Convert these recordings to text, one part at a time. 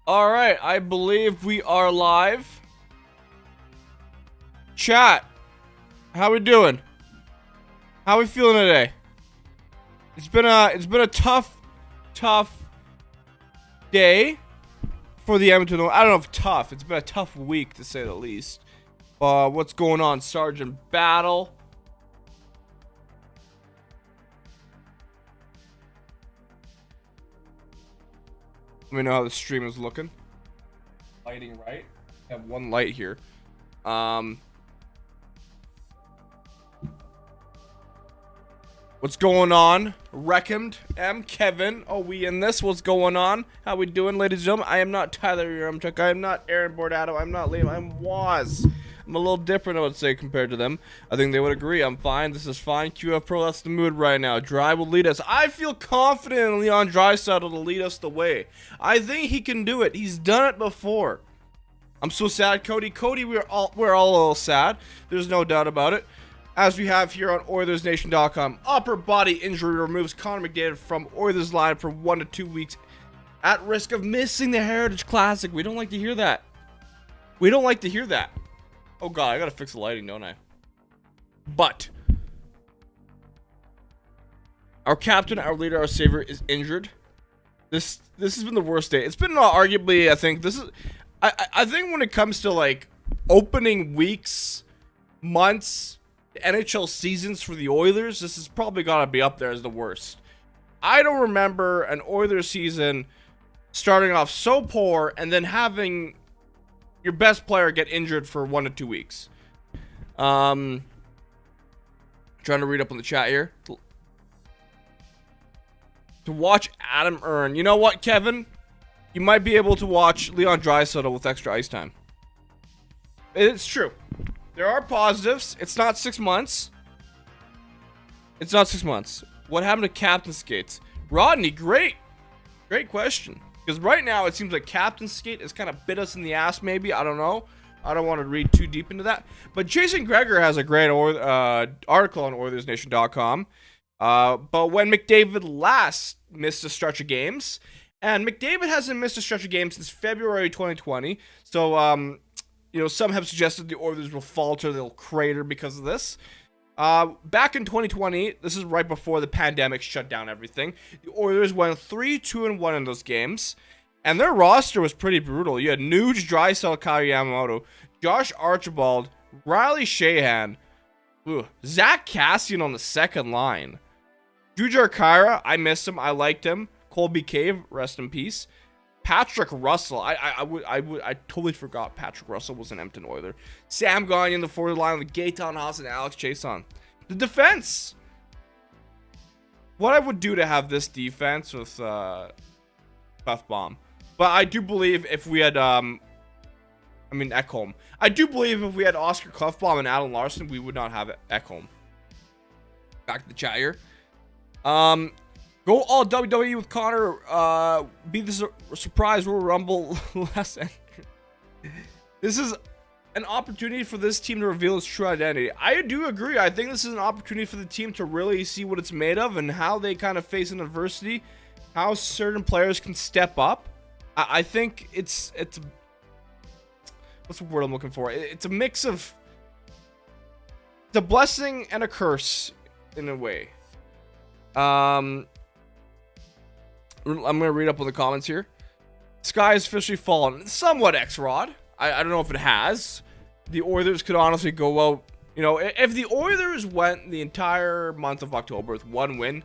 All right, I believe we are live. Chat, how we doing? How we feeling today? It's been a tough day for the Edmonton. I don't know if tough. It's been a tough week to say the least. What's going on, Sergeant Battle? Let me know how the stream is looking. Lighting right. I have one light here. What's going on? Reckoned M. Kevin. Oh, we in this? What's going on? How we doing, ladies and gentlemen? I am not Tyler Yaremchuk. I am not Aaron Bordato. I'm not Liam. I'm Woz. I'm a little different, I would say, compared to them. I think they would agree. I'm fine. This is fine. QF Pro, that's the mood right now. Dry will lead us. I feel confident in Leon Draisaitl to lead us the way. I think he can do it. He's done it before. I'm so sad, Cody. Cody, we're all a little sad. There's no doubt about it. As we have here on OilersNation.com, upper body injury removes Connor McDavid from Oilers line for 1 to 2 weeks at risk of missing the Heritage Classic. We don't like to hear that. We don't like to hear that. Oh god, I gotta fix the lighting, don't I? But our captain, our leader, our savior is injured. This has been the worst day. It's been arguably, I think, I think when it comes to like opening weeks, months, NHL seasons for the Oilers, this is probably gotta be up there as the worst. I don't remember an Oilers season starting off so poor and then having your best player get injured for 1 to 2 weeks. Trying to read up on the chat here. To watch Adam Earn. You know what, Kevin? You might be able to watch Leon Draisaitl with extra ice time. It's true. There are positives. It's not 6 months. It's not 6 months. What happened to Captain Skates? Rodney, great question. Because right now, it seems like Captain Skate has kind of bit us in the ass, maybe. I don't know. I don't want to read too deep into that. But Jason Gregor has a great article on OilersNation.com. But when McDavid last missed a stretch of games, and McDavid hasn't missed a stretch of games since February 2020. So, some have suggested the Oilers will falter, they'll crater because of this. Back in 2020, this is right before the pandemic shut down everything. The Oilers went 3-2-1 in those games, and their roster was pretty brutal. You had Nuge, Draisaitl, Kyle Yamamoto, Josh Archibald, Riley Sheahan, Zach Cassian on the second line, Jujhar Khaira, I missed him, I liked him. Colby Cave, rest in peace. Patrick Russell, I totally forgot Patrick Russell was an Edmonton Oiler. Sam Gagner in the forward line with Gaetan Haas and Alex Chiasson. The defense. What I would do to have this defense with Buffbaum. But I do believe if we had, Ekholm. I do believe if we had Oscar Klefbom and Adam Larson, we would not have Ekholm. Back to the chat here. Go all WWE with Connor. Be the surprise Royal Rumble last entry. This is an opportunity for this team to reveal its true identity. I do agree. I think this is an opportunity for the team to really see what it's made of and how they kind of face an adversity, how certain players can step up. I think it's what's the word I'm looking for? It's a mix of it's a blessing and a curse in a way. I'm going to read up on the comments here. Sky has officially fallen. Somewhat X-Rod. I don't know if it has. The Oilers could honestly go out. If the Oilers went the entire month of October with 1 win,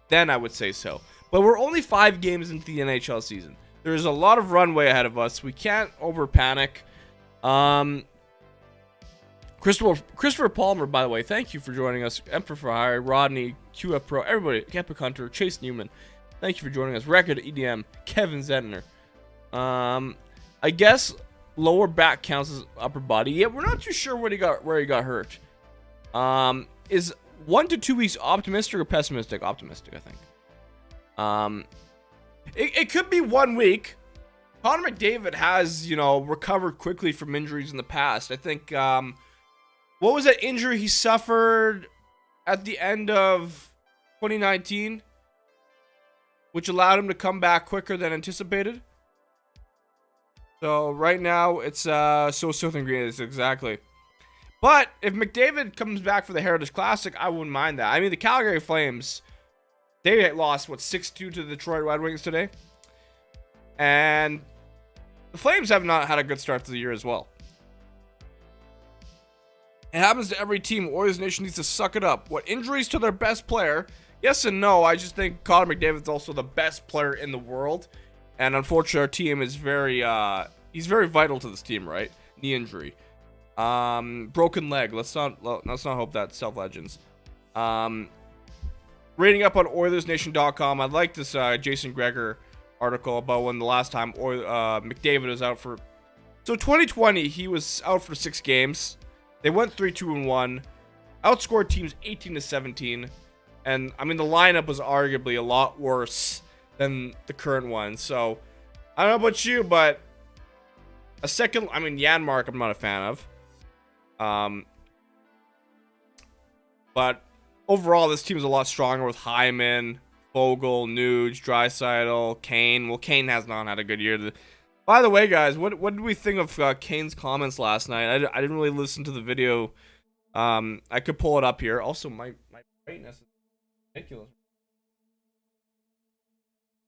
then I would say so. But we're only 5 games into the NHL season. There's a lot of runway ahead of us. We can't over-panic. Christopher Palmer, by the way, thank you for joining us. Emperor for Hire, Rodney, QF Pro, everybody, Epic Hunter, Chase Newman. Thank you for joining us. Record EDM, Kevin Zentner. I guess lower back counts as upper body. Yeah, we're not too sure where he got hurt. Is 1 to 2 weeks optimistic or pessimistic? Optimistic, I think. It could be 1 week. Connor McDavid has, recovered quickly from injuries in the past. I think, what was that injury he suffered at the end of 2019? Which allowed him to come back quicker than anticipated. So right now it's South and Green is exactly. But if McDavid comes back for the Heritage Classic, I wouldn't mind that. I mean, the Calgary Flames, they lost what 6-2 to the Detroit Red Wings today, and the Flames have not had a good start to the year as well. It happens to every team. Oilers Nation needs to suck it up. What, injuries to their best player? Yes and no. I just think Connor McDavid's also the best player in the world, and unfortunately, our team is he's very vital to this team, right? Knee injury, broken leg. Let's not hope that's Self Legends. Rating up on OilersNation.com. I like this Jason Gregor article about when the last time McDavid was out for. So 2020, he was out for 6 games. They went 3-2-1, outscored teams 18-17, and I mean the lineup was arguably a lot worse than the current one. So I don't know about you, but a second, I mean Janmark, I'm not a fan of. But overall, this team's a lot stronger with Hyman, Fogle, Nuge, Draisaitl, Kane. Well, Kane has not had a good year. By the way, guys, what did we think of Kane's comments last night? I didn't really listen to the video. I could pull it up here. Also, my brightness is ridiculous.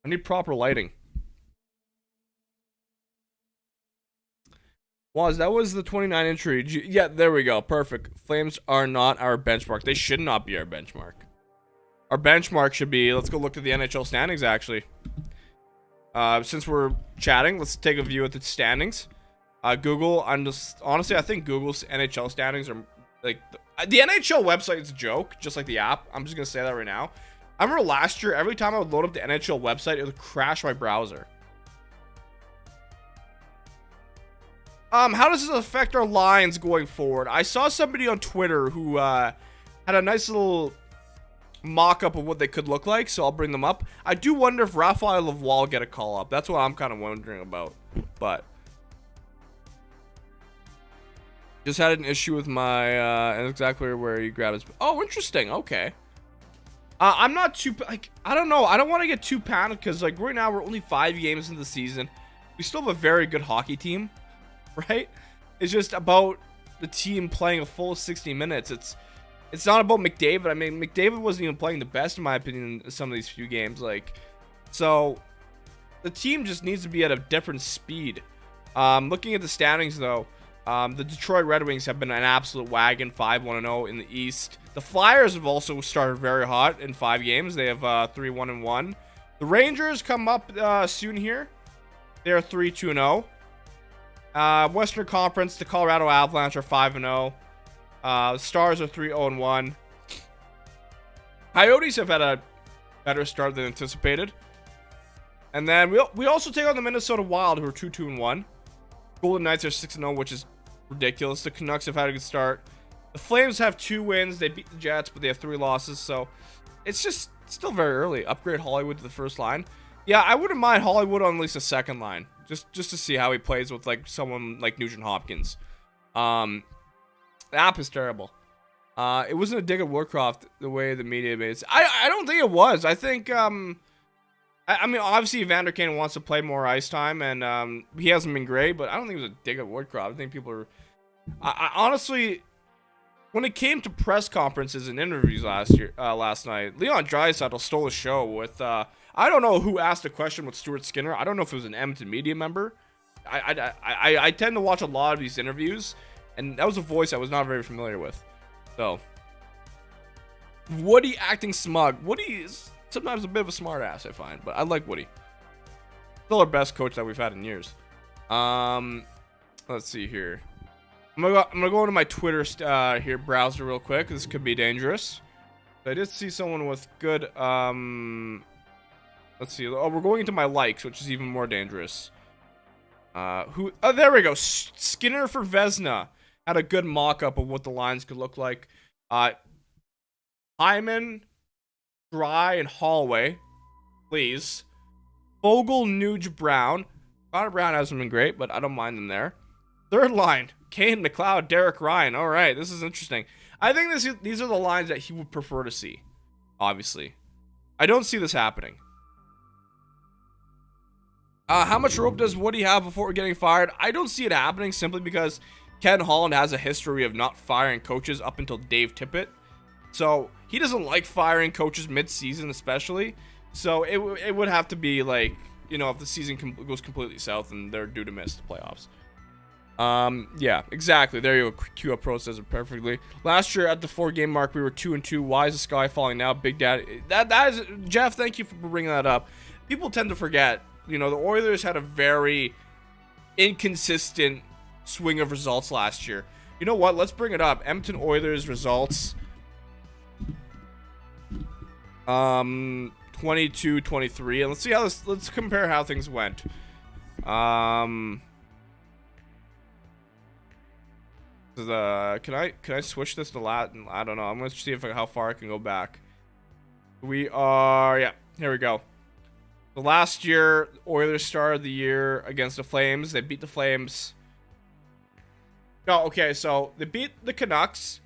I need proper lighting. Woz, that was the 29 entry. Yeah, there we go. Perfect. Flames are not our benchmark. They should not be our benchmark. Our benchmark should be, let's go look at the NHL standings, actually. Since we're chatting, let's take a view at the standings. Google, honestly, I think Google's NHL standings are, like, the NHL website is a joke, just like the app. I'm just going to say that right now. I remember last year, every time I would load up the NHL website, it would crash my browser. How does this affect our lines going forward? I saw somebody on Twitter who had a nice little mock-up of what they could look like, so I'll bring them up. I do wonder if Raphael Lavoie will get a call-up. That's what I'm kind of wondering about. But just had an issue with my exactly where you grab his. Oh, interesting. Okay. I'm not too like I don't know. I don't want to get too panicked because like right now we're only 5 games into the season. We still have a very good hockey team. Right? It's just about the team playing a full 60 minutes. It's not about McDavid. I mean, McDavid wasn't even playing the best, in my opinion, in some of these few games. Like, so the team just needs to be at a different speed. Looking at the standings, though, the Detroit Red Wings have been an absolute wagon, 5-1-0 in the East. The Flyers have also started very hot in 5 games. They have 3-1-1. The Rangers come up soon here. They are 3-2-0. Western Conference, the Colorado Avalanche are 5-0. The Stars are 3-0-1. Coyotes have had a better start than anticipated. And then we also take on the Minnesota Wild, who are 2-2-1. Golden Knights are 6-0, which is ridiculous. The Canucks have had a good start. The Flames have 2 wins. They beat the Jets, but they have 3 losses. So it's just still very early. Upgrade Hollywood to the first line. Yeah, I wouldn't mind Hollywood on at least a second line. Just to see how he plays with like someone like Nugent Hopkins. The app is terrible. It wasn't a dig at Woodcroft the way the media made it. I don't think it was. I think I mean obviously Evander Kane wants to play more ice time and he hasn't been great, but I don't think it was a dig at Woodcroft. I think people are I honestly, when it came to press conferences and interviews last night, Leon Draisaitl stole the show with I don't know who asked a question with Stuart Skinner. I don't know if it was an Edmonton media member. I tend to watch a lot of these interviews, and that was a voice I was not very familiar with. So, Woody acting smug. Woody is sometimes a bit of a smart ass, I find, but I like Woody. Still our best coach that we've had in years. Let's see here. I'm gonna go into my Twitter here browser real quick. This could be dangerous. I did see someone with good let's see. Oh, we're going into my likes, which is even more dangerous. Oh, there we go. Skinner for Vezina had a good mock-up of what the lines could look like. Hyman, Dry, and Holloway, please. Fogle, Nuge, Brown. Connor Brown hasn't been great, but I don't mind them there. Third line, Kane, McLeod, Derek Ryan. All right, this is interesting. I think these are the lines that he would prefer to see, obviously. I don't see this happening. How much rope does Woody have before getting fired? I don't see it happening simply because Ken Holland has a history of not firing coaches up until Dave Tippett. So he doesn't like firing coaches mid-season, especially. So it would have to be like, you know, if the season goes completely south and they're due to miss the playoffs. Yeah, exactly. There you go. Q up Pro says it perfectly. Last year at the 4-game mark, we were 2-2. Why is the sky falling now? Big Daddy. That is Jeff. Thank you for bringing that up. People tend to forget. You know, the Oilers had a very inconsistent swing of results last year. You know what? Let's bring it up. Edmonton Oilers results. 22-23, and let's see how this. Let's compare how things went. Can I switch this to Latin? I don't know. I'm gonna see if how far I can go back. Yeah, here we go. The last year, Oilers started the year against the Flames. They beat the Flames. No, okay, so they beat the Canucks.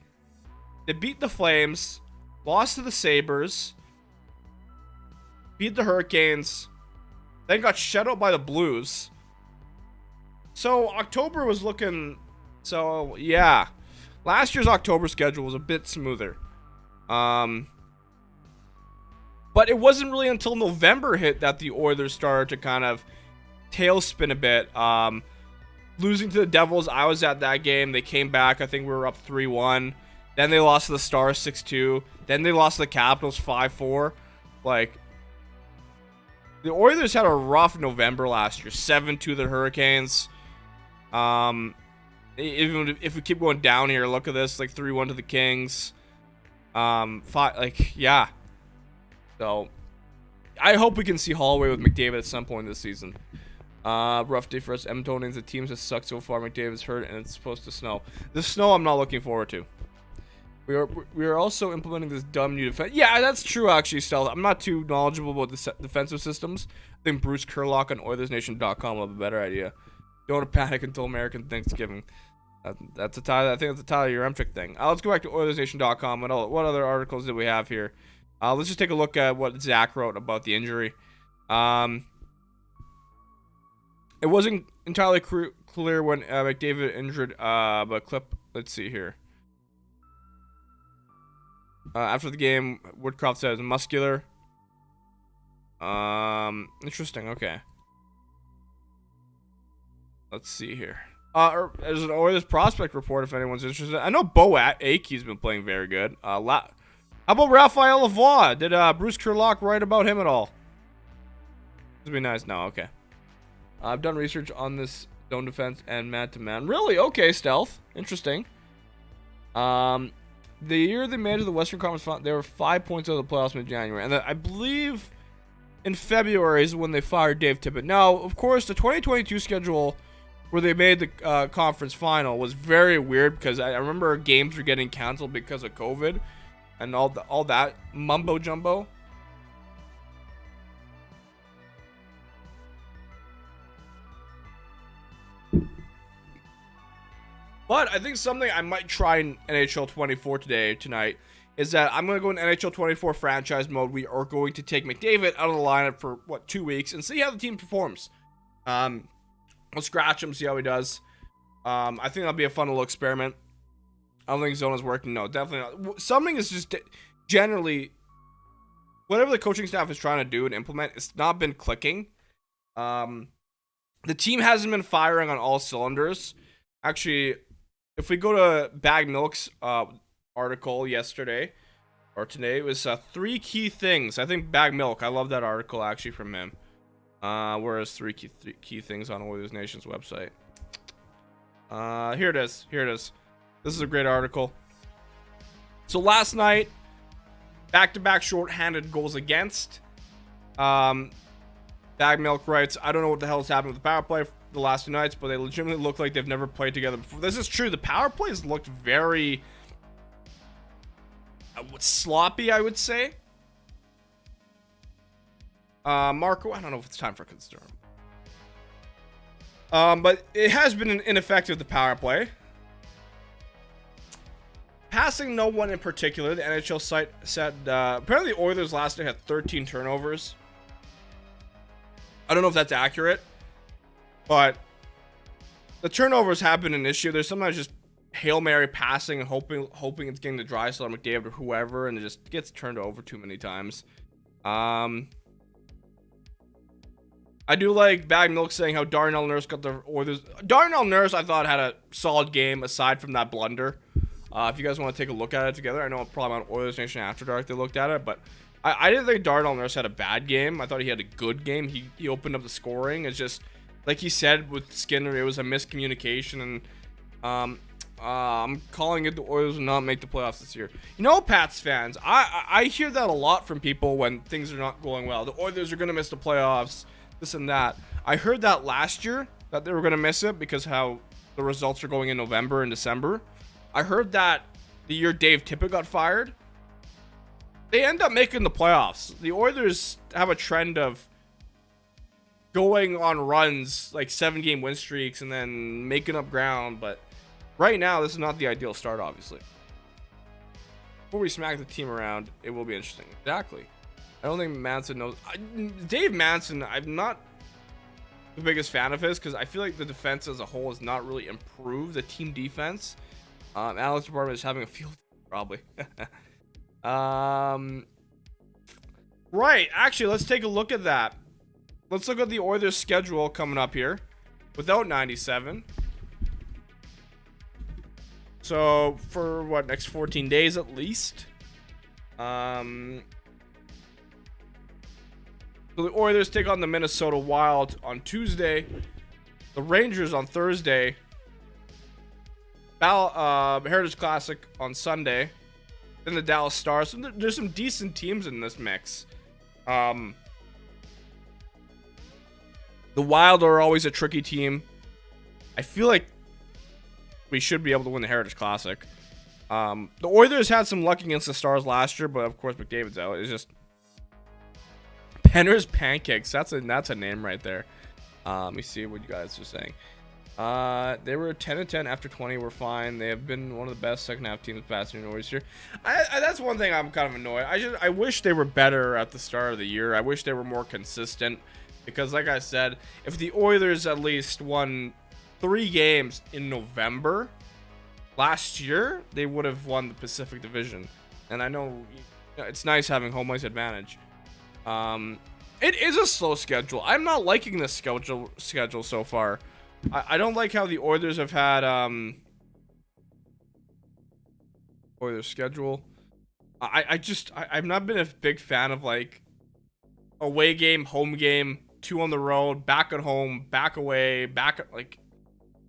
They beat the Flames. Lost to the Sabres. Beat the Hurricanes. Then got shut out by the Blues. So October was looking... So, yeah. Last year's October schedule was a bit smoother. But it wasn't really until November hit that the Oilers started to kind of tailspin a bit. Losing to the Devils, I was at that game. They came back. I think we were up 3-1. Then they lost to the Stars 6-2. Then they lost to the Capitals 5-4. Like, the Oilers had a rough November last year. 7-2 to the Hurricanes. Even if we keep going down here, look at this. Like, 3-1 to the Kings. Yeah. So, I hope we can see Holloway with McDavid at some point this season. Rough day for us Edmontonians. The teams have sucked so far. McDavid's hurt, and it's supposed to snow. The snow I'm not looking forward to. We are also implementing this dumb new defense. Yeah, that's true, actually, Stealth. I'm not too knowledgeable about the defensive systems. I think Bruce Kurlock on OilersNation.com will have a better idea. Don't panic until American Thanksgiving. That's a title. I think that's a Tyler Yaremchuk thing. Let's go back to OilersNation.com. What other articles did we have here? Let's just take a look at what Zach wrote about the injury. It wasn't entirely clear when McDavid injured, but let's see here. After the game, Woodcroft says muscular. Interesting, okay. Let's see here. There's an Oilers prospect report if anyone's interested. I know Bo Akey's been playing very good. How about Raphael Lavoie? Did Bruce Kurlock write about him at all? This would be nice. No, okay. I've done research on this zone defense and man-to-man. Really? Okay, Stealth. Interesting. The year they made it to the Western Conference Final, they were 5 points out of the playoffs in January. And I believe in February is when they fired Dave Tippett. Now, of course, the 2022 schedule where they made the conference final was very weird because I remember games were getting canceled because of COVID. And all that mumbo jumbo. But I think something I might try in NHL 24 tonight is that I'm going to go in NHL 24 franchise mode. We are going to take McDavid out of the lineup for 2 weeks and see how the team performs. We'll scratch him, see how he does. I think that'll be a fun little experiment. I don't think Zona's working. No, definitely not. Something is just generally whatever the coaching staff is trying to do and implement, it's not been clicking. The team hasn't been firing on all cylinders. Actually, if we go to Bag Milk's article yesterday or today, it was 3 key things. I think Bag Milk, I love that article actually from him. Whereas 3 key things on Oilers Nation's website. Here it is. This is a great article. So last night, back-to-back short-handed goals against. Bag Milk writes, I don't know what the hell has happened with the power play the last 2 nights, but they legitimately look like they've never played together before. This is true. The power plays looked very sloppy, I would say. Marco, I don't know if it's time for concern. But it has been ineffective, the power play. Passing no one in particular. The NHL site said apparently the Oilers last night had 13 turnovers. I don't know if that's accurate. But the turnovers have been an issue. There's sometimes just Hail Mary passing and hoping it's getting to Draisaitl or McDavid or whoever, and it just gets turned over too many times. I do like Bag Milk saying how Darnell Nurse got the Oilers. Darnell Nurse, I thought, had a solid game aside from that blunder. If you guys want to take a look at it together, I know probably on Oilers Nation After Dark they looked at it, but I didn't think Darnell Nurse had a bad game. I thought he had a good game. He opened up the scoring. It's just, like he said with Skinner, it was a miscommunication, and I'm calling it the Oilers will not make the playoffs this year. You know, Pats fans, I hear that a lot from people when things are not going well. The Oilers are going to miss the playoffs, this and that. I heard that last year, that they were going to miss it because how the results are going in November and December. I heard that the year Dave Tippett got fired, they end up making the playoffs. The Oilers have a trend of going on runs, like 7-game win streaks, and then making up ground, but right now, this is not the ideal start, obviously. Before we smack the team around, it will be interesting. Exactly. I don't think Manson knows. Dave Manson, I'm not the biggest fan of his because I feel like the defense as a whole has not really improved. The team defense. Alex Department is having a field probably. Right. Actually, let's take a look at that. Let's look at the Oilers' schedule coming up here without 97. So for what, next 14 days at least. So the Oilers take on the Minnesota Wild on Tuesday, the Rangers on Thursday, Heritage Classic on Sunday, then the Dallas Stars. So there's some decent teams in this mix. The Wild are always a tricky team. I feel like we should be able to win the Heritage Classic. The Oilers had some luck against the Stars last year, but of course McDavid's out. It's just Penner's Pancakes. That's a name right there. Let me see what you guys are saying. They were 10-10 after 20. We're fine. They have been one of the best second half teams past the Oilers here. That's one thing I'm kind of annoyed. I wish they were better at the start of the year. I wish they were more consistent because, like I said, if the Oilers at least won 3 games in November last year, they would have won the Pacific Division. And I know it's nice having home ice advantage. It is a slow schedule. I'm not liking this schedule so far. I don't like how the Oilers have had Oilers schedule. I've not been a big fan of like away game, home game, 2 on the road, back at home, back away, back at, like,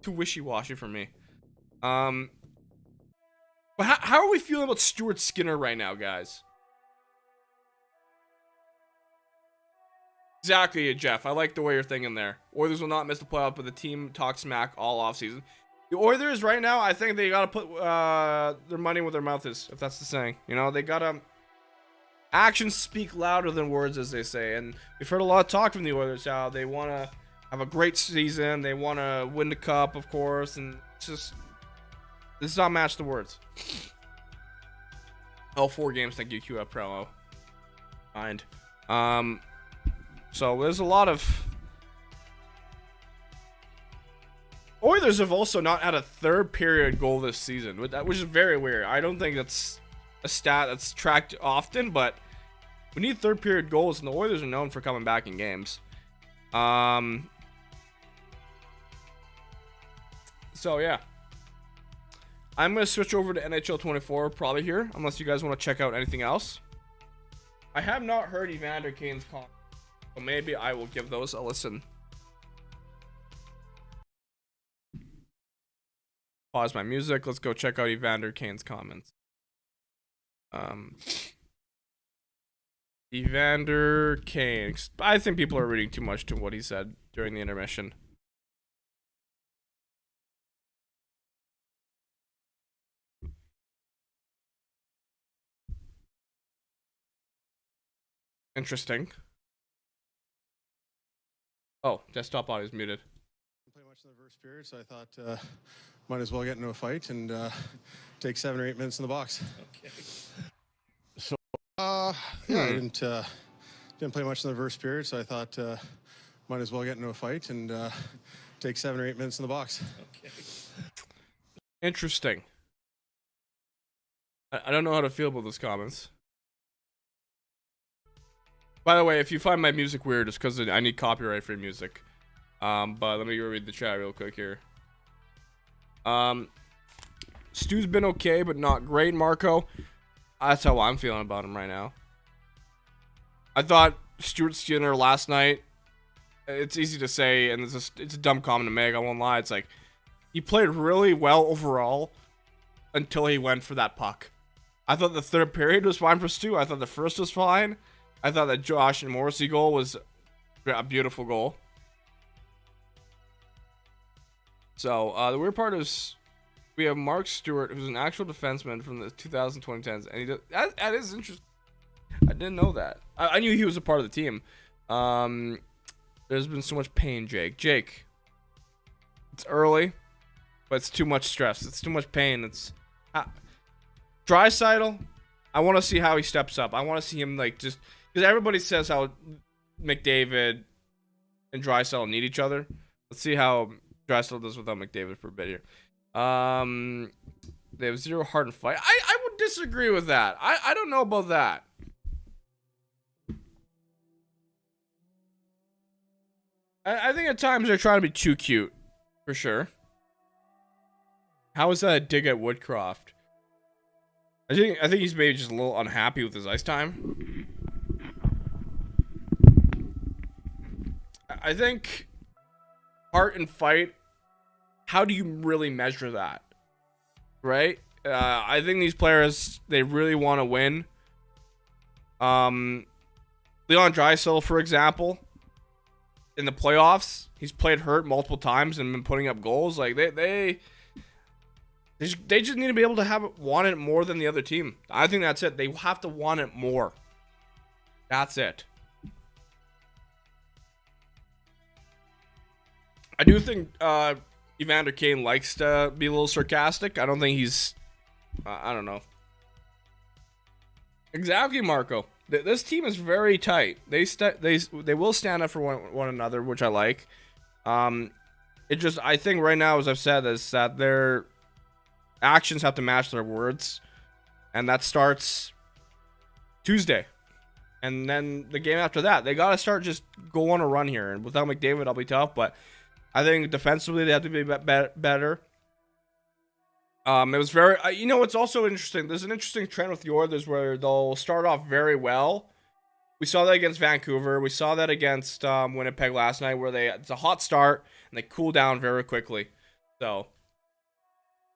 too wishy-washy for me. But how are we feeling about Stuart Skinner right now, guys? Exactly, Jeff. I like the way you're thinking there. Oilers will not miss the playoff, but the team talks smack all offseason. The Oilers right now, I think they gotta put their money where their mouth is, if that's the saying. You know, they gotta actions speak louder than words, as they say. And we've heard a lot of talk from the Oilers how they want to have a great season. They want to win the cup, of course, and it's just this does not match the words. All 4 games, thank you, QF promo. Mind. So there's a lot of Oilers have also not had a 3rd period goal this season, which is very weird. I don't think that's a stat that's tracked often, but we need 3rd period goals, and the Oilers are known for coming back in games. So yeah, I'm gonna switch over to NHL 24 probably here, unless you guys want to check out anything else. I have not heard Evander Kane's call, so maybe I will give those a listen. Pause my music. Let's go check out Evander Kane's comments. Evander Kane. I think people are reading too much to what he said during the intermission. Interesting. Oh, desktop audio is muted. Play much in the first period, so I thought might as well get into a fight and take 7 or 8 minutes in the box. Okay. So yeah, I didn't play much in the first period, so I thought might as well get into a fight and take 7 or 8 minutes in the box. Okay. Interesting. I don't know how to feel about those comments. By the way, if you find my music weird, it's because I need copyright-free music. But let me read the chat real quick here. Stu's been okay, but not great, Marco. That's how I'm feeling about him right now. I thought Stuart Skinner last night, it's easy to say, and it's a dumb comment to make, I won't lie. It's like, he played really well overall until he went for that puck. I thought the third period was fine for Stu. I thought the first was fine. I thought that Josh and Morrissey goal was a beautiful goal. So, the weird part is we have Mark Stewart, who's an actual defenseman from the 2010s, and he does, that is interesting. I didn't know that. I knew he was a part of the team. There's been so much pain, Jake. Jake, it's early, but it's too much stress. It's too much pain. It's Draisaitl. I want to see how he steps up. I want to see him like just because everybody says how McDavid and Draisaitl need each other. Let's see how Draisaitl does without McDavid for a bit here. They have 0 heart and fight. I would disagree with that. I don't know about that. I think at times they're trying to be too cute, for sure. How is that a dig at Woodcroft? I think he's maybe just a little unhappy with his ice time. I think heart and fight. How do you really measure that? Right? I think these players, they really want to win. Leon Draisaitl, for example, in the playoffs, he's played hurt multiple times and been putting up goals. Like they just need to be able to want it more than the other team. I think that's it. They have to want it more. That's it. I do think Evander Kane likes to be a little sarcastic. I don't think he's I don't know. Exactly, Marco. This team is very tight. They will stand up for one another, which I like. I think right now, as I've said, is that their actions have to match their words, and that starts Tuesday. And then the game after that, they got to start just go on a run here. And without McDavid, I'll be tough, but I think defensively they have to be better. It was very, it's also interesting. There's an interesting trend with the Oilers where they'll start off very well. We saw that against Vancouver. We saw that against Winnipeg last night, where it's a hot start and they cool down very quickly. So,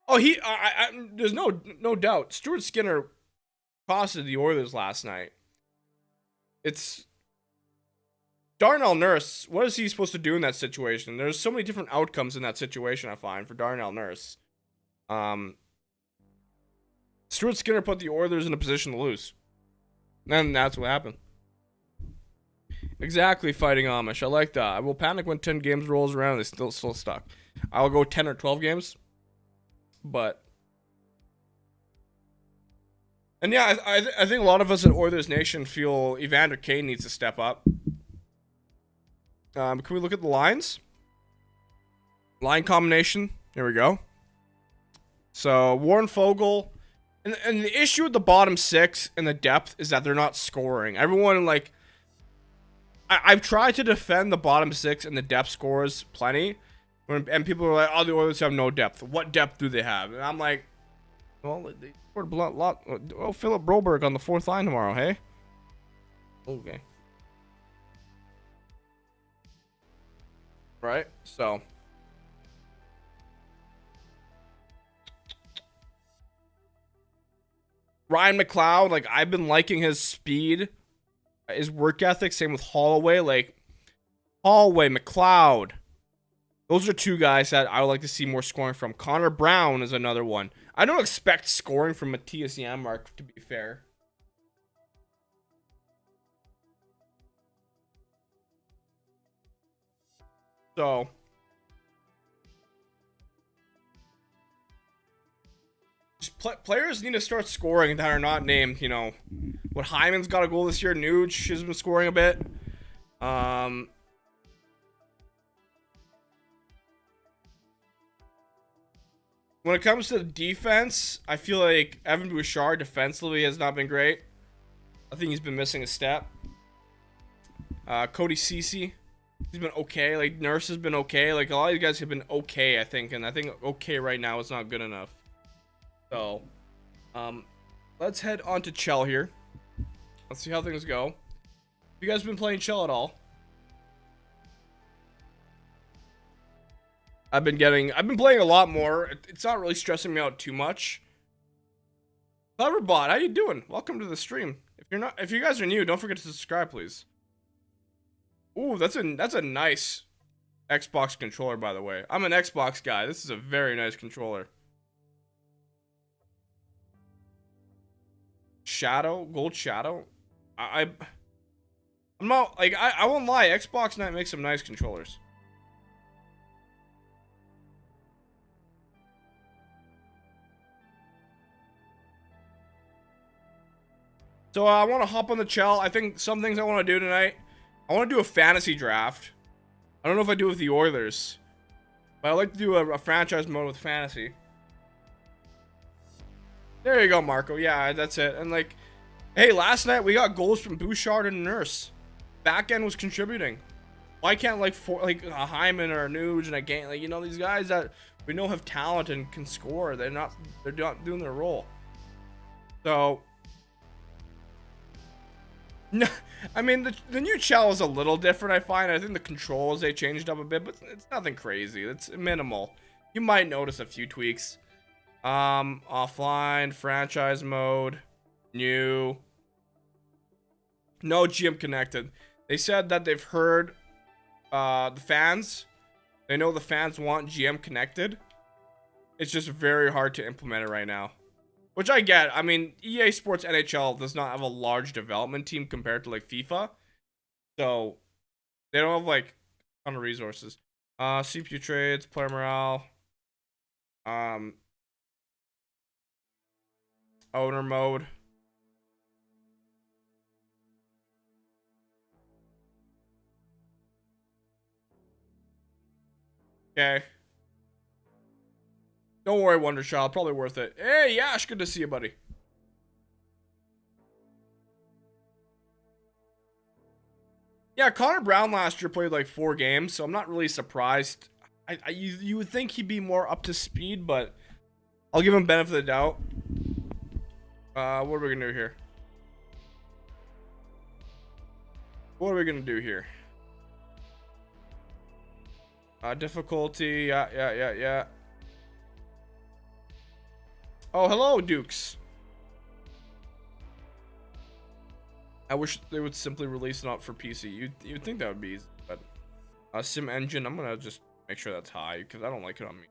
there's no doubt. Stuart Skinner costed the Oilers last night. It's Darnell Nurse. What is he supposed to do in that situation? There's so many different outcomes in that situation, I find, for Darnell Nurse. Stuart Skinner put the Oilers in a position to lose. And that's what happened. Exactly, Fighting Amish. I like that. I will panic when 10 games rolls around and they're still stuck. I'll go 10 or 12 games. But... And yeah, I think a lot of us at Oilers Nation feel Evander Kane needs to step up. Can we look at the lines? Line combination. There we go. So, Warren Fogle. And the issue with the bottom six and the depth is that they're not scoring. Everyone, like... I've tried to defend the bottom six and the depth scores plenty. And people are like, oh, the Oilers have no depth. What depth do they have? And I'm like... Well, they scored a lot. Oh, Philip Broberg on the fourth line tomorrow, hey? Okay. Right? So... Ryan McLeod, like, I've been liking his speed, his work ethic. Same with Holloway. Like, Holloway, McLeod. Those are two guys that I would like to see more scoring from. Connor Brown is another one. I don't expect scoring from Matthias Janmark, to be fair. So... players need to start scoring that are not named, What Hyman's got a goal this year. Nuge has been scoring a bit. When it comes to the defense, I feel like Evan Bouchard defensively has not been great. I think he's been missing a step. Cody Ceci, he's been okay. Like, Nurse has been okay. Like, a lot of you guys have been okay, I think. And I think okay right now is not good enough. So, let's head on to Chel here. Let's see how things go. Have you guys been playing Chel at all? I've been playing a lot more. It's not really stressing me out too much. Cleverbot, how you doing? Welcome to the stream. If you guys are new, don't forget to subscribe, please. Ooh, that's a nice Xbox controller, by the way. I'm an Xbox guy. This is a very nice controller. Gold Shadow. I'm not like I won't lie. Xbox Night makes some nice controllers. So I want to hop on the Chel. I think some things I want to do tonight. I want to do a fantasy draft. I don't know if I do it with the Oilers, but I like to do a franchise mode with fantasy. There you go, Marco. Yeah, that's it. And like, hey, last night we got goals from Bouchard and Nurse. Back end was contributing. Why can't like a Hyman or a Nuge and a game, like, you know, these guys that we know have talent and can score, they're not doing their role. So no, I mean the new Chel is a little different. I find. I think the controls they changed up a bit, but it's nothing crazy. It's minimal. You might notice a few tweaks. Offline, franchise mode, new, no GM connected. They said that they've heard the fans. They know the fans want GM connected. It's just very hard to implement it right now. Which I get. I mean, EA Sports NHL does not have a large development team compared to like FIFA. So they don't have like a ton of resources. CPU trades, player morale, owner mode. Okay. Don't worry, Wonderchild. Probably worth it. Hey, Yash, good to see you, buddy. Yeah, Connor Brown last year played like 4 games, so I'm not really surprised. You would think he'd be more up to speed, but I'll give him benefit of the doubt. What are we gonna do here? What are we gonna do here? Difficulty. Yeah. Oh, hello, Dukes. I wish they would simply release it out for PC. You'd think that would be easy, but Sim Engine, I'm gonna just make sure that's high because I don't like it on me.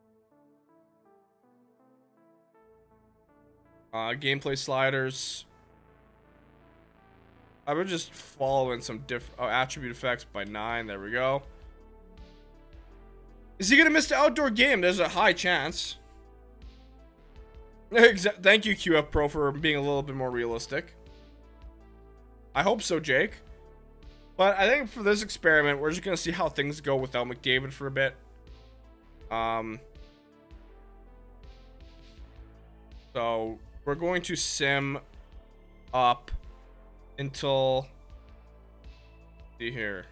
Gameplay sliders. I would just follow in some attribute effects by 9. There we go. Is he gonna miss the outdoor game? There's a high chance. Thank you, QF Pro, for being a little bit more realistic. I hope so, Jake. But I think for this experiment, we're just gonna see how things go without McDavid for a bit. So we're going to sim up until, see here,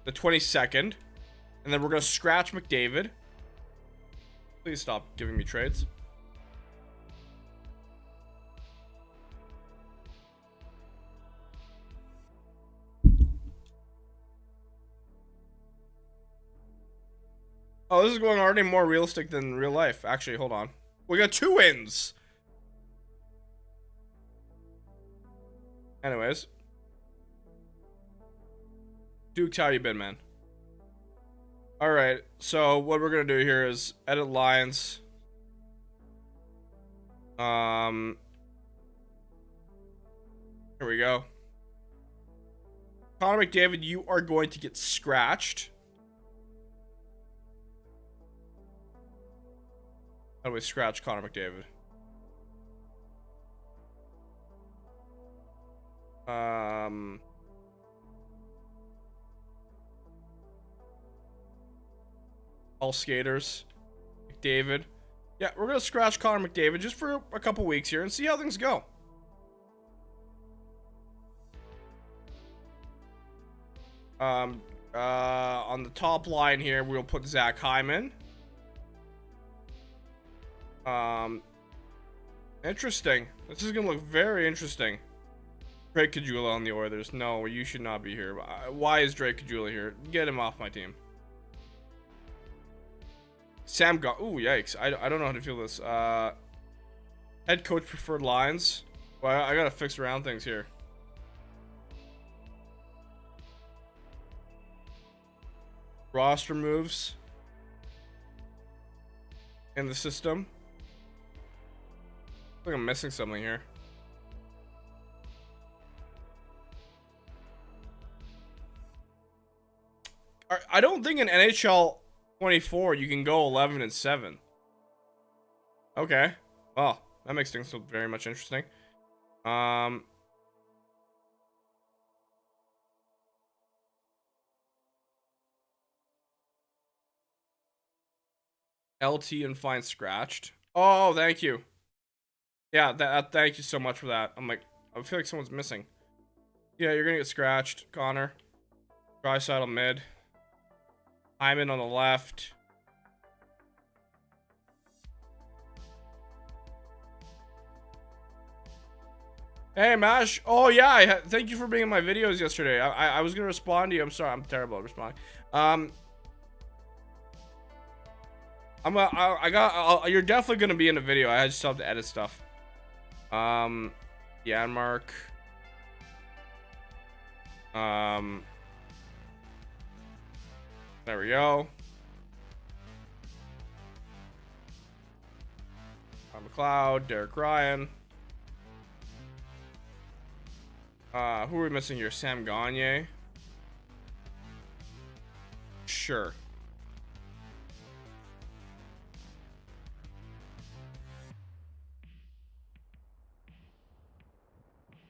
the 22nd, and then we're gonna scratch McDavid. Please stop giving me trades. Oh, this is going already more realistic than real life. Actually, hold on. We got 2 wins. Anyways. Duke, how you been, man? Alright, so what we're gonna do here is edit lines. Here we go. Connor McDavid, you are going to get scratched. How do we scratch Connor McDavid? All skaters. McDavid. Yeah, we're gonna scratch Connor McDavid just for a couple weeks here and see how things go. On the top line here, we'll put Zach Hyman. Interesting. This is gonna look very interesting. Drake Caggiula on the Oilers. No, you should not be here. Why is Drake Caggiula here? Get him off my team. Sam got. Ooh, yikes. I don't know how to feel this. Head coach preferred lines. Well, I gotta fix around things here. Roster moves in the system. I think I'm missing something here. I don't think in NHL 24 you can go 11-7. Okay. Well, that makes things look very much interesting. LT and find scratched. Oh, thank you. Yeah, thank you so much for that. I'm like, I feel like someone's missing. Yeah, you're gonna get scratched, Connor. Draisaitl mid. Hyman on the left. Hey, Mash. Oh, yeah. Thank you for being in my videos yesterday. I was going to respond to you. I'm sorry. I'm terrible at responding. You're definitely going to be in a video. I just have to edit stuff. Janmark. There we go. McLeod, Derek Ryan. Who are we missing here? Sam Gagner. Sure.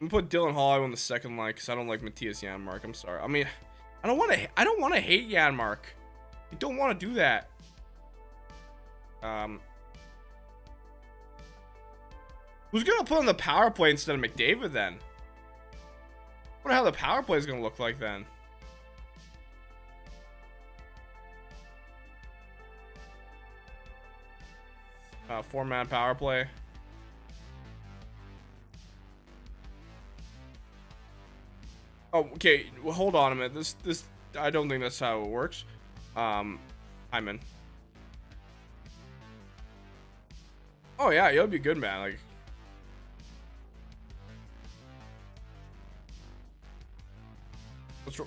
I'm gonna put Dylan Holloway on the second line because I don't like Matthias Janmark. I'm sorry. I mean, I don't want to hate Janmark. I don't want to do that. Who's gonna put on the power play instead of McDavid then? I wonder how the power play is gonna look like then. Four-man power play. Oh, okay. Well, hold on a minute. This I don't think that's how it works. Hyman. Oh yeah, you'll be good, man. Like,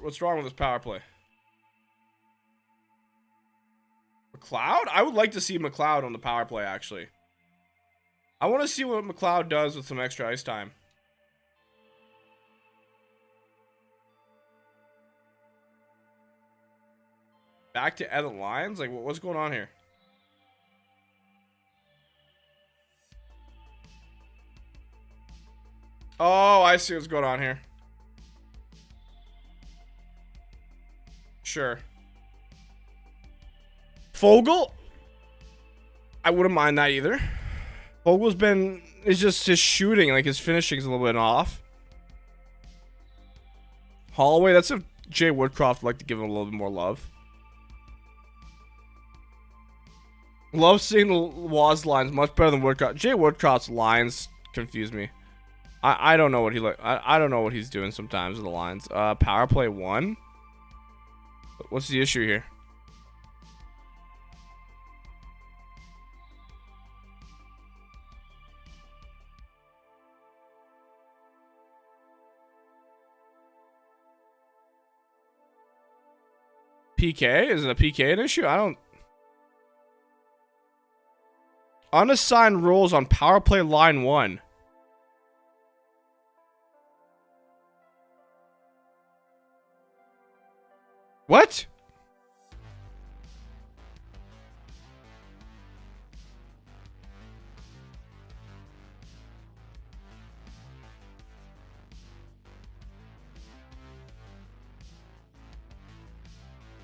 what's wrong with this power play? McLeod? I would like to see McLeod on the power play, actually. I want to see what McLeod does with some extra ice time. Back to edit lines? Like, what's going on here? Oh, I see what's going on here. Sure. Fogle? I wouldn't mind that either. Fogel's been... It's just his shooting. Like, his finishing's a little bit off. Holloway, that's if Jay Woodcroft would like to give him a little bit more love. Love seeing the Woz lines much better than Woodcroft. Jay Woodcroft's lines confuse me. I don't know what he like. I don't know what he's doing sometimes with the lines. Power play 1. What's the issue here? PK? Is it a PK an issue? I don't... Unassigned rules on power play line 1. What?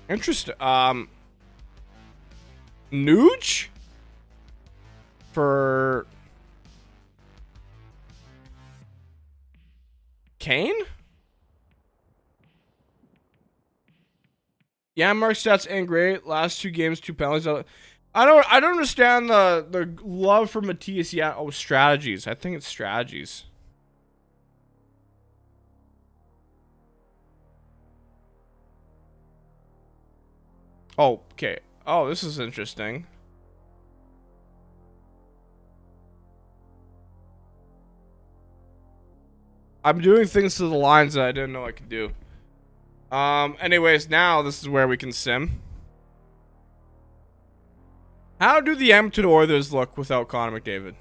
Interesting. Nuge? For Kane? Yeah, Mark stats ain't great. Last 2 games, 2 penalties. I don't understand the love for Matthias. Yeah, oh, strategies. I think it's strategies. Oh, okay. Oh, this is interesting. I'm doing things to the lines that I didn't know I could do. Anyways, now this is where we can sim. How do the Edmonton Oilers look without Connor McDavid?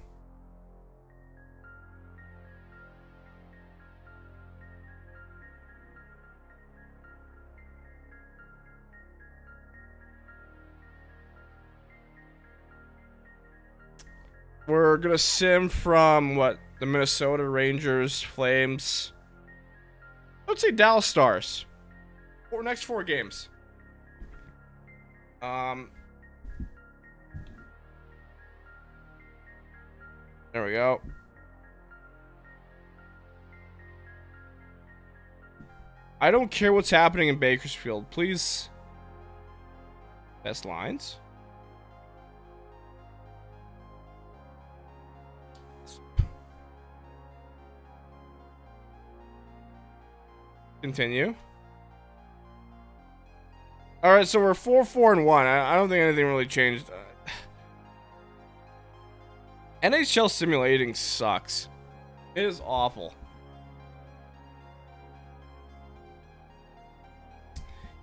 We're gonna sim from what? The Minnesota Rangers, Flames. Let's say Dallas Stars. For next 4 games. There we go. I don't care what's happening in Bakersfield. Please. Best lines. Continue. All right, so we're 4-4-1. I don't think anything really changed. NHL simulating sucks. It is awful.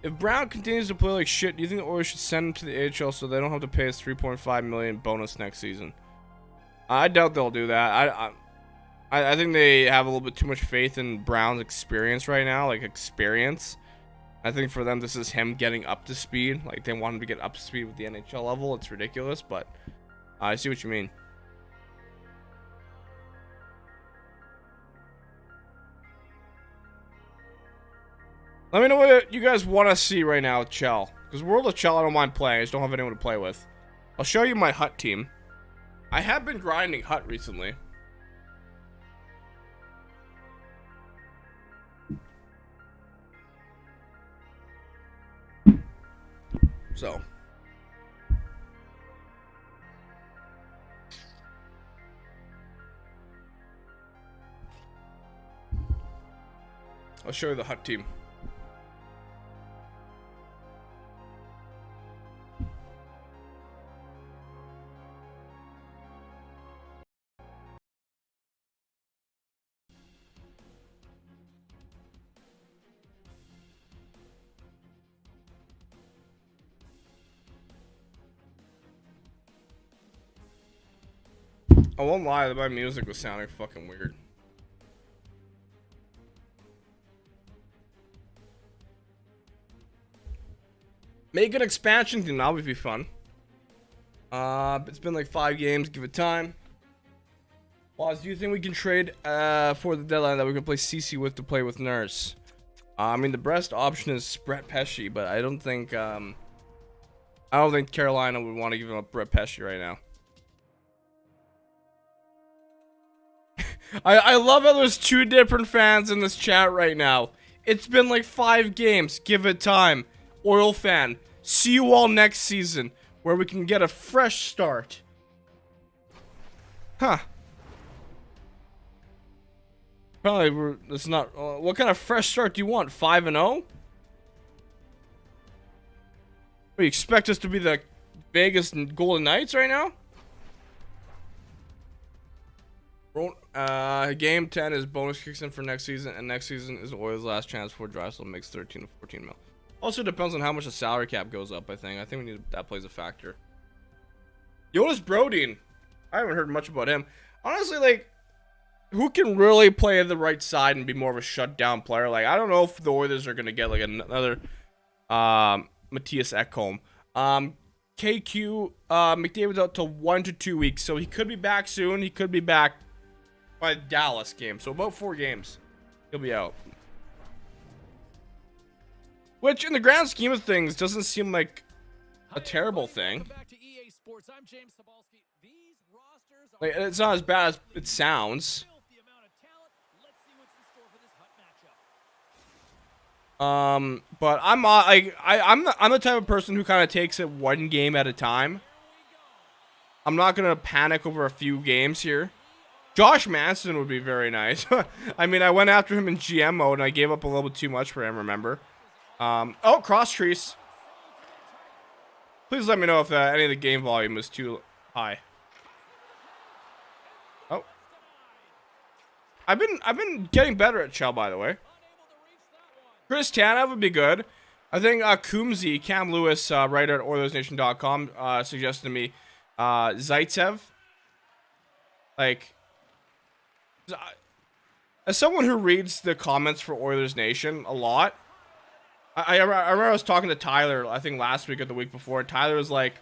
If Brown continues to play like shit, do you think the Oilers should send him to the AHL so they don't have to pay us $3.5 million bonus next season? I doubt they'll do that. I think they have a little bit too much faith in Brown's experience right now, like experience. I think for them, this is him getting up to speed. Like, they want him to get up to speed with the NHL level. It's ridiculous, but I see what you mean. Let me know what you guys want to see right now with Chel. Because World of Chel, I don't mind playing. I just don't have anyone to play with. I'll show you my Hut team. I have been grinding Hut recently. So. I'll show you the Hut team. I won't lie, that my music was sounding fucking weird. Make an expansion team, that would be fun. It's been like 5 games, give it time. Woz, do you think we can trade for the deadline that we can play CC with to play with Nurse? I mean, the best option is Brett Pesce, but I don't think Carolina would want to give up Brett Pesce right now. I love how there's 2 different fans in this chat right now. It's been like 5 games. Give it time. Oil fan. See you all next season, where we can get a fresh start. Huh. Probably it's not. What kind of fresh start do you want? 5-0? You expect us to be the Vegas Golden Knights right now? Game 10 is bonus kicks in for next season, and next season is Oilers' last chance before Drysdale makes 13 to 14 mil. Also depends on how much the salary cap goes up. I think we need that plays a factor. Jonas Brodin, I haven't heard much about him. Honestly, like, who can really play the right side and be more of a shutdown player? Like, I don't know if the Oilers are gonna get like another Matthias Ekholm. KQ McDavid's out till 1 to 2 weeks, so he could be back soon. He could be back by the Dallas game, so about 4 games he'll be out, which in the grand scheme of things doesn't seem like a terrible thing. Sports. I'm James Sabalski. These rosters are Like, it's not as bad as it sounds. filthy amount of talent. Let's see what's in store for this hot matchup. But I'm the type of person who kind of takes it one game at a time. I'm not gonna panic over a few games here. Josh Manson would be very nice. I mean, I went after him in GM mode and I gave up a little bit too much for him. Remember? Oh, cross trees. Please let me know if any of the game volume is too high. Oh, I've been getting better at Chel, by the way. Chris Tanev would be good. I think Coombsy, Cam Lewis, writer at OilersNation.com, suggested to me Zaitsev. Like, as someone who reads the comments for Oilers Nation a lot, I remember I was talking to Tyler, I think last week or the week before. Tyler was like,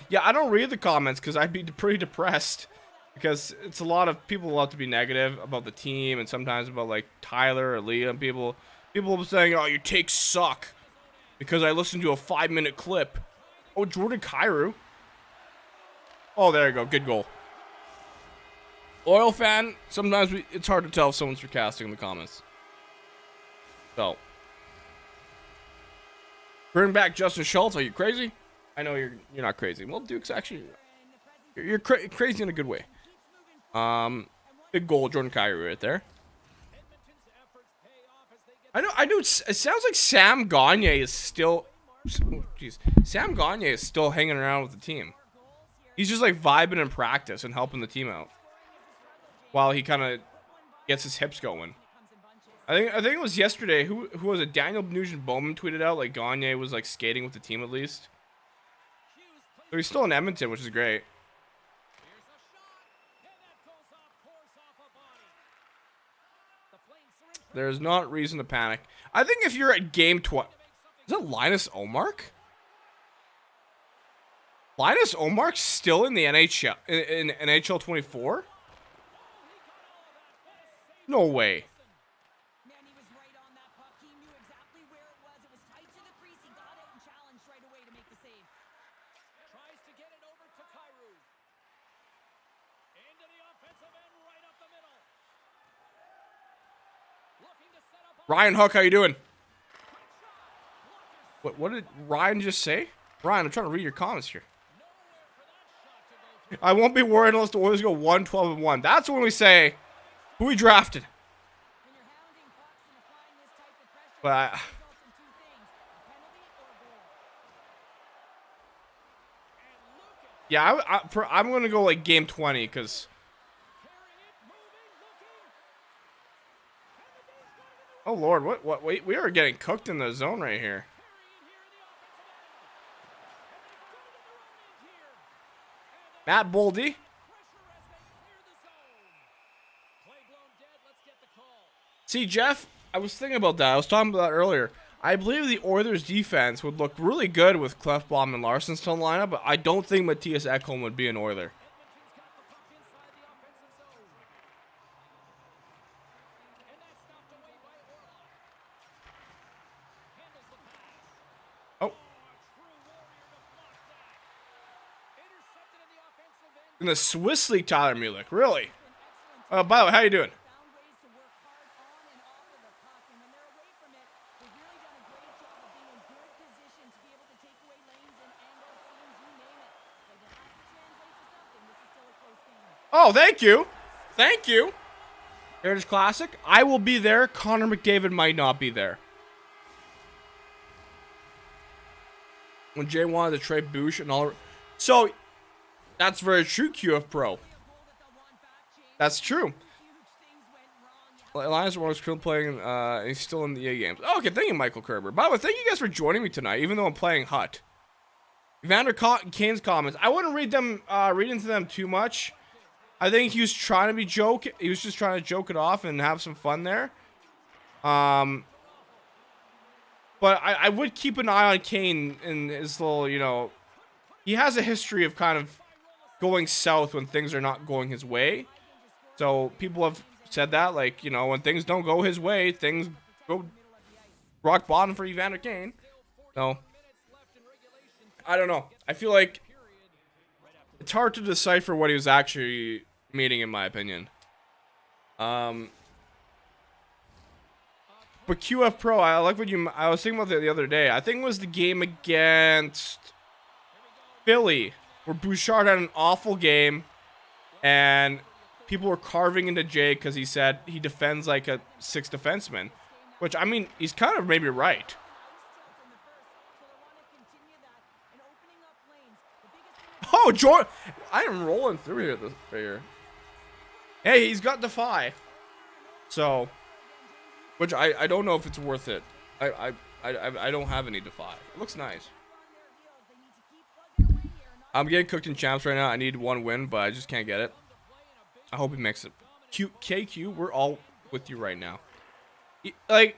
yeah, I don't read the comments because I'd be pretty depressed. Because it's a lot of people love to be negative about the team and sometimes about like Tyler or Liam. People saying, oh, your takes suck because I listened to a 5-minute clip. Oh, Jordan Kyrou. Oh, there you go. Good goal. Oil fan, sometimes it's hard to tell if someone's sarcastic in the comments. So. Bring back Justin Schultz. Are you crazy? I know you're not crazy. Well, Duke's actually you're crazy in a good way. Big goal, Jordan Kyrou right there. I know. It sounds like Sam Gagner is still. Jeez, Sam Gagner is still hanging around with the team. He's just like vibing in practice and helping the team out while he kind of gets his hips going. I think it was yesterday. Who was it? Daniel Nugent Bowman tweeted out like Gagner was like skating with the team at least. So he's still in Edmonton, which is great. There's not reason to panic. I think if you're at game 20, is it Linus Omark? Linus Omark's still in the NHL in NHL 24? No way. Ryan Hook, how you doing? What did Ryan just say? Ryan, I'm trying to read your comments here. I won't be worried unless the Oilers go 1-12-1. That's when we say who we drafted. But yeah, I'm gonna go like game 20 because. Oh Lord, what? Wait, we are getting cooked in the zone right here. Matt Boldy. See, Jeff, I was thinking about that. I was talking about that earlier. I believe the Oilers defense would look really good with Klefbom and Larson still in the lineup, but I don't think Matthias Ekholm would be an Oiler. In the Swiss League, Tyler Mulick. Really? By the way, how you doing? Oh, thank you. Thank you. Heritage Classic. I will be there. Connor McDavid might not be there. When Jay wanted to trade Boucher and all. So, that's very true, QF Pro. That's true. Elias Warner's still playing, he's still in the EA games. Oh, okay, thank you, Michael Kerber. By the way, thank you guys for joining me tonight, even though I'm playing Hut. Evander Kane's comments. I wouldn't read into them too much. I think he was trying to be he was just trying to joke it off and have some fun there. But I would keep an eye on Kane in his little, he has a history of kind of going south when things are not going his way. So people have said that, like, when things don't go his way, things go rock bottom for Evander Kane. So I don't know. I feel like it's hard to decipher what he was actually meaning, in my opinion. But QF Pro, I like what I was thinking about that the other day. I think it was the game against Philly where Bouchard had an awful game, and people were carving into Jay because he said he defends like a 6 defenseman, which, I mean, he's kind of maybe right. Oh, Jordan! I am rolling through here. Right here. Hey, he's got Defy. So, which I don't know if it's worth it. I don't have any Defy. It looks nice. I'm getting cooked in champs right now. I need 1 win, but I just can't get it. I hope he makes it. KQ, we're all with you right now. Like,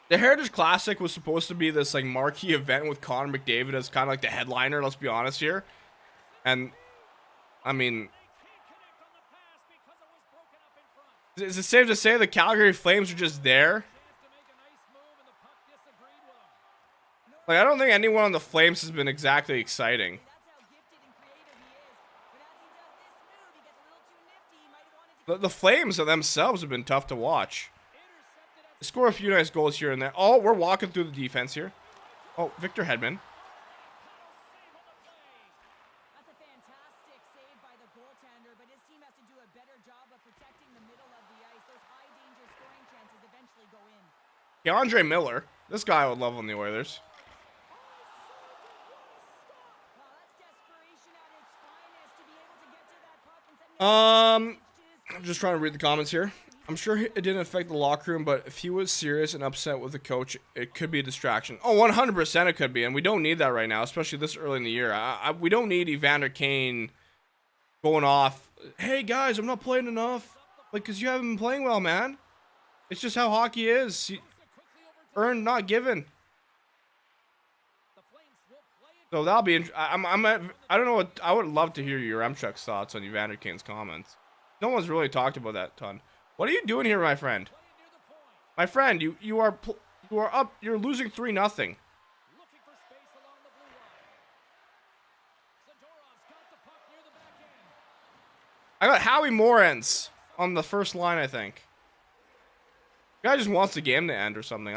the Heritage Classic was supposed to be this like marquee event with Connor McDavid as kind of like the headliner. Let's be honest here. And I mean, is it safe to say the Calgary Flames are just there? Like, I don't think anyone on the Flames has been exactly exciting. The Flames themselves have been tough to watch. They score a few nice goals here and there. Oh, we're walking through the defense here. Oh, Victor Hedman. That's a fantastic save by the goaltender, but his team has to do a better job of protecting the middle of the ice. Those high danger scoring chances eventually go in. Yeah, Andre Miller. This guy I would love on the Oilers. Well, that's desperation at its finest to be able to get to that puck and send I'm just trying to read the comments here. I'm sure it didn't affect the locker room, but if he was serious and upset with the coach, it could be a distraction. Oh, 100% it could be, and we don't need that right now, especially this early in the year. We don't need Evander Kane going off. Hey, guys, I'm not playing enough. Like, because you haven't been playing well, man. It's just how hockey is. Earned, not given. So that'll be. I don't know what. I would love to hear your Remchuk's thoughts on Evander Kane's comments. No one's really talked about that ton. What are you doing here, my friend? My friend, you are up. You're losing 3-0. I got Howie Morens on the first line, I think. Guy just wants the game to end or something.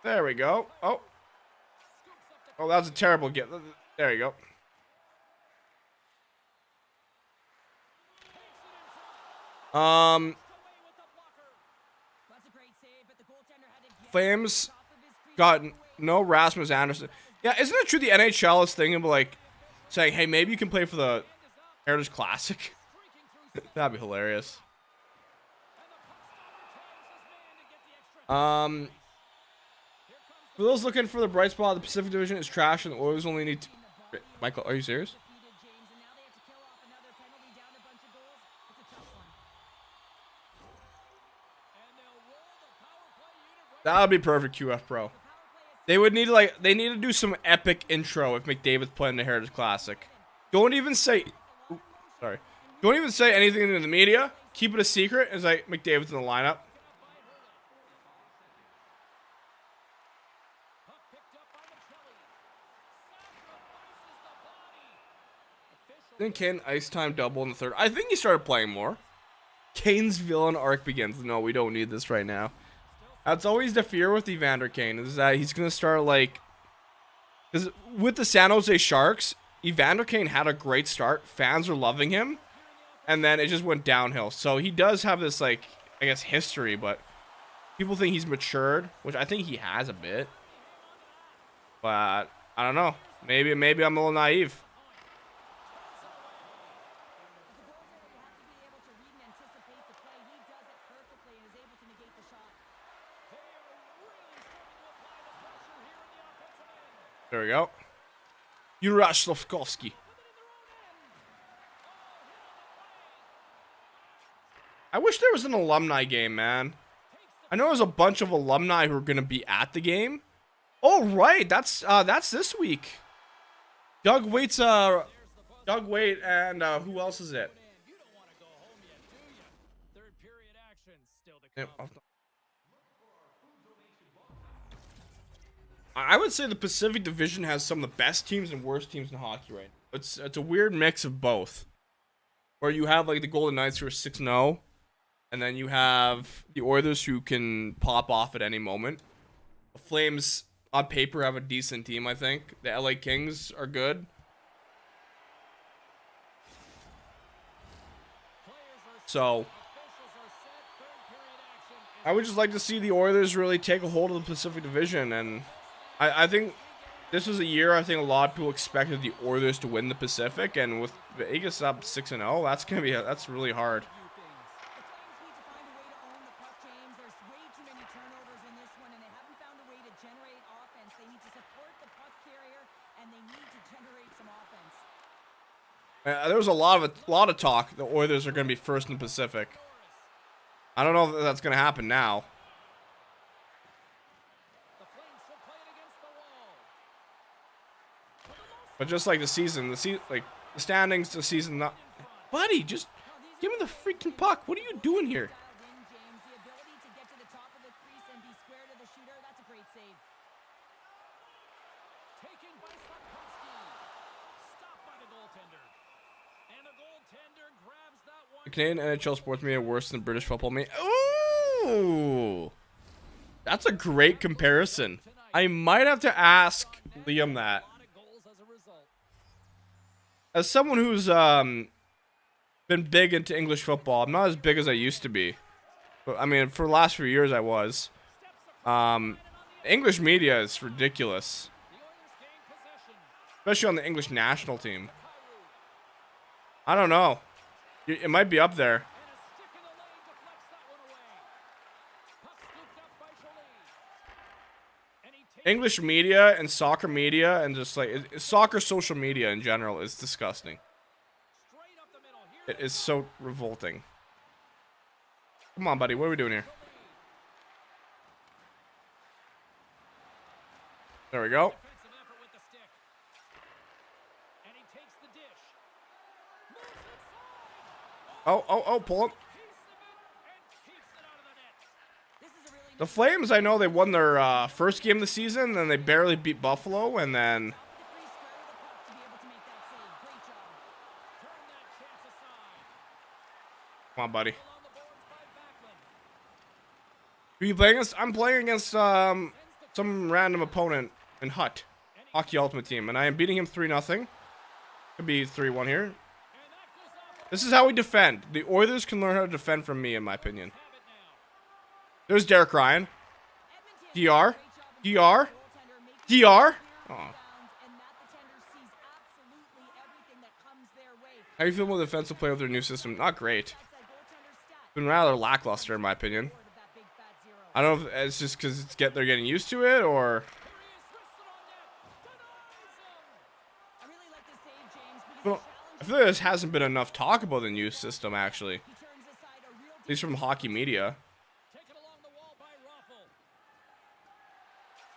There we go. Oh, that was a terrible get. There you go. Flames got no Rasmus Anderson. Yeah, isn't it true the NHL is thinking about like saying, hey, maybe you can play for the Heritage Classic? That'd be hilarious. For those looking for the bright spot, the Pacific Division is trash and the Oilers only need Michael, are you serious? That would be perfect, QF Pro. They would need they need to do some epic intro if McDavid's playing the Heritage Classic. Don't even say, don't even say anything to the media. Keep it a secret. It's like McDavid's in the lineup. Then Kane ice time double in the third. I think he started playing more. Kane's villain arc begins. No, we don't need this right now. That's always the fear with Evander Kane, is that he's going to start like... Because with the San Jose Sharks, Evander Kane had a great start. Fans were loving him. And then it just went downhill. So he does have this, like, I guess, history, but people think he's matured, which I think he has a bit. But I don't know. Maybe I'm a little naive. There we go. Juraj Slafkovsky. I wish there was an alumni game, man. I know there's a bunch of alumni who are going to be at the game. Oh, right. That's this week. Doug Waite's, Doug Waite and, who else is it? I would say the Pacific Division has some of the best teams and worst teams in hockey right now. It's a weird mix of both. Where you have like the Golden Knights who are 6-0, and then you have the Oilers who can pop off at any moment. The Flames on paper have a decent team, I think. The LA Kings are good. So I would just like to see the Oilers really take a hold of the Pacific Division, and I think this was a year I think a lot of people expected the Oilers to win the Pacific, and with Vegas up 6-0, that's really hard. The Flames need to find a way to own the puck, James. There's way too many turnovers in this one, and they haven't found a way to generate offense. They need to support the puck carrier, and they need to generate some offense. There was a lot of talk the Oilers are going to be first in the Pacific. I don't know if that's going to happen now. The Flames will play it against the wall. But just like the standings, the season, not. Buddy, just give me the freaking puck. What are you doing here? Bad win, James. The ability to get to the top of the crease and be square to the shooter, that's a great save. Taken by Slavkovsky. Stopped by the goaltender. And the goaltender grabs that one. The Canadian NHL sports media worse than British football media. Ooh, that's a great comparison. I might have to ask Liam that. A lot of goals as a result. As someone who's been big into English football, I'm not as big as I used to be. But I mean, for the last few years, I was. English media is ridiculous, The Oilers gain possession. especially on the English national team. I don't know. It might be up there. And a stick in the lane deflects that one away. Puck scooped up by Jolie. And he takes English media and soccer media and just like soccer social media in general is disgusting. straight up the middle. Here It is so revolting. Come on, buddy. What are we doing here? There we go. defensive effort with the stick. And he takes the dish. Moves inside. Oh, pull him. Piece of it and keeps it out of the net. This is a really The Flames, I know they won their first game of the season, then they barely beat Buffalo, and then the crease square to the puck to be able to make that save. Great job. Turn that chance aside. come on, buddy. On the boards by Backlund. Who you playing against? I'm playing against some random opponent in Hut, Hockey Ultimate Team, and I am beating him 3-0. Could be 3-1 here. And that goes off. This is how we defend. The Oilers can learn how to defend from me, in my opinion. Have it now. There's Derek Ryan. Edmonton DR. does a great job of DR. goaltender making DR. Oh. rebounds, and that defender sees absolutely everything that comes their way. How you feel about the defensive play with their new system? Not great. That's a goaltender stat. Been rather lackluster, in my opinion. Of that big fat zero. I don't know if it's just because they're getting used to it, or Here he is, wristed on net. Denies him. I really like this save, James, because well, I feel like there hasn't been enough talk about the new system, actually. he turns aside a real At least from hockey media. Taken along the wall by Raffle.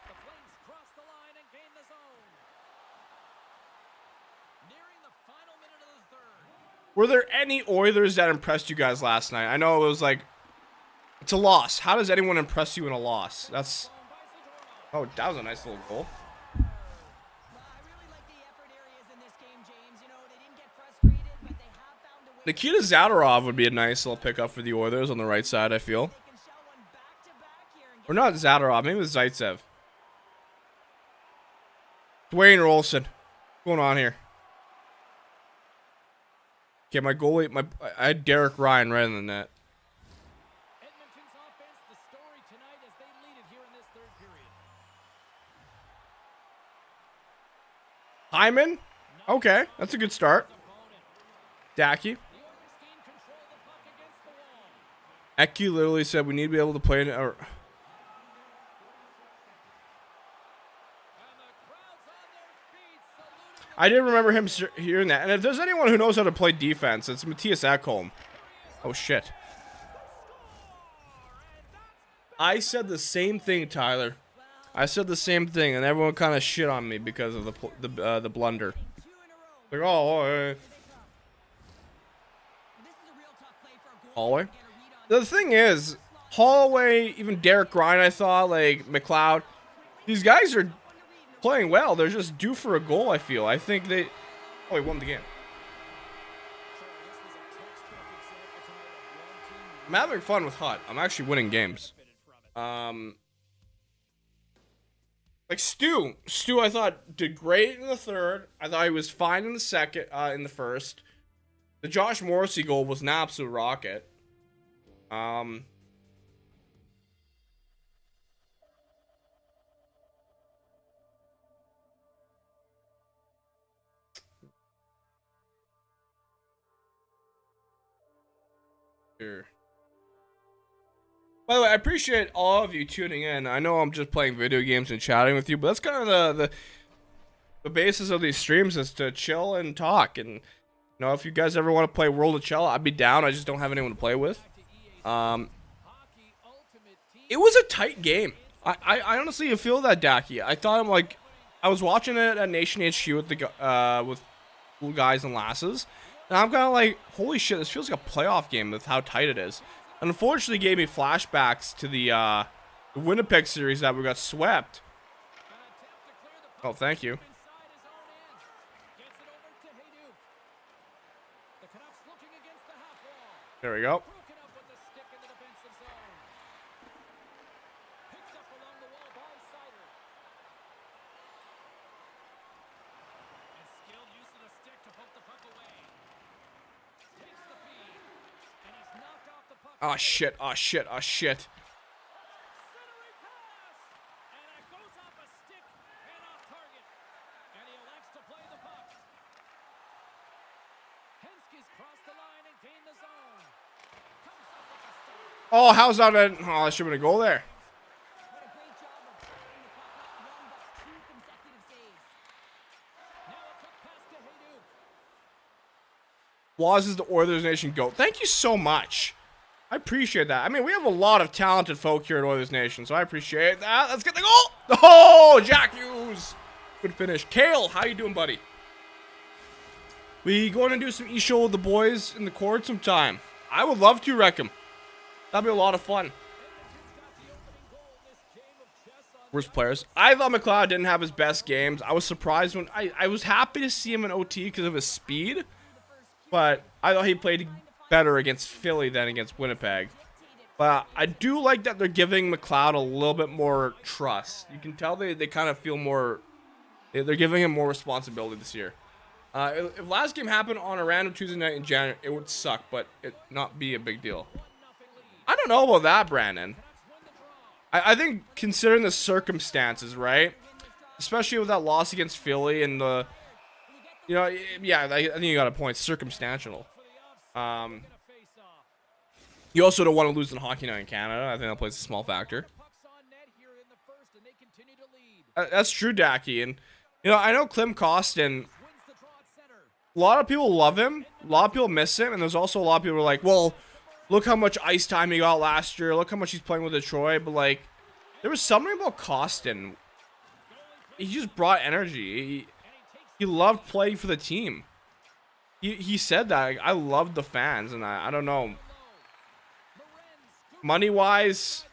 The Flames cross the line and gain the zone. Nearing the final minute of the third. Were there any Oilers that impressed you guys last night? I know it was like, it's a loss. How does anyone impress you in a loss? That's, By Zadorov. oh, that was a nice little goal. Well, I really like the effort areas in this game, James. You know, they didn't get frustrated, but they have found a way. Nikita Zadorov would be a nice little pickup for the Oilers on the right side, I feel. They can shell one back to back here and Or not Zadorov, maybe it was Zaitsev. Dwayne Rolson. What's going on here? Okay, my goalie, I had Derek Ryan right in the net. Edmonton's offense, the story tonight as they lead it here in this third period. Hyman? Okay, that's a good start. Opponent. Dacky. The Oilers gain control of the puck against the wall. Eki literally said we need to be able to play in, or And the crowd's on their feet, saluting I did remember him hearing that. And if there's anyone who knows how to play defense, it's Matthias Ekholm. Oh shit. I said the same thing, Tyler. I said the same thing, and everyone kind of shit on me because of the blunder. 2 in a row. Like, oh, This is a real tough play for a goal. Holloway. Get a read on The thing is, Holloway, even Derek Ryan, I thought, like McLeod, these guys are playing well. They're just due for a goal, I feel. I think they... Oh, he won the game. I'm having fun with Hut. I'm actually winning games. Like Stu, I thought did great in the third. I thought he was fine in the second, in the first. The Josh Morrissey goal was an absolute rocket. Here. By the way, I appreciate all of you tuning in. I know I'm just playing video games and chatting with you, but that's kind of the basis of these streams, is to chill and talk. And you know, if you guys ever want to play World of Chell, I'd be down. I just don't have anyone to play with. It was a tight game. I honestly feel that, Daki. I thought I was watching it at Nation HQ with the guys and lasses, and I'm kind of like, holy shit, this feels like a playoff game with how tight it is. And unfortunately, gave me flashbacks to the Winnipeg series that we got swept. Oh, thank you. There we go. Oh shit, oh shit, oh shit. Oh, how's that? Oh, that should have been a goal there. Woz is the Oilers Nation GOAT. Thank you so much. I appreciate that. I mean, we have a lot of talented folk here at Oilers Nation, so I appreciate that. Let's get the goal. Oh, Jack Hughes. Good finish. Kale, how you doing, buddy? We going to do some e-show with the boys in the court sometime. I would love to, Wreck 'em. That'd be a lot of fun. Worst players. I thought McLeod didn't have his best games. I was surprised when I was happy to see him in OT because of his speed, but I thought he played better against Philly than against Winnipeg. But I do like that they're giving McLeod a little bit more trust. You can tell they kind of feel more, they're giving him more responsibility this year. If last game happened on a random Tuesday night in January, it would suck, but it not be a big deal. I don't know about that, Brandon. I think considering the circumstances, right? Especially with that loss against Philly and the, you know, yeah, I think you got a point. Circumstantial. You also don't want to lose in Hockey Night in Canada. I think that plays a small factor. That's true, Daki. And, you know, I know Klim Kostin, a lot of people love him. A lot of people miss him. And there's also a lot of people who are like, well, look how much ice time he got last year. Look how much he's playing with Detroit. But, like, there was something about Kostin. He just brought energy. He loved playing for the team. He said that. Like, I loved the fans, and I don't know. Money-wise,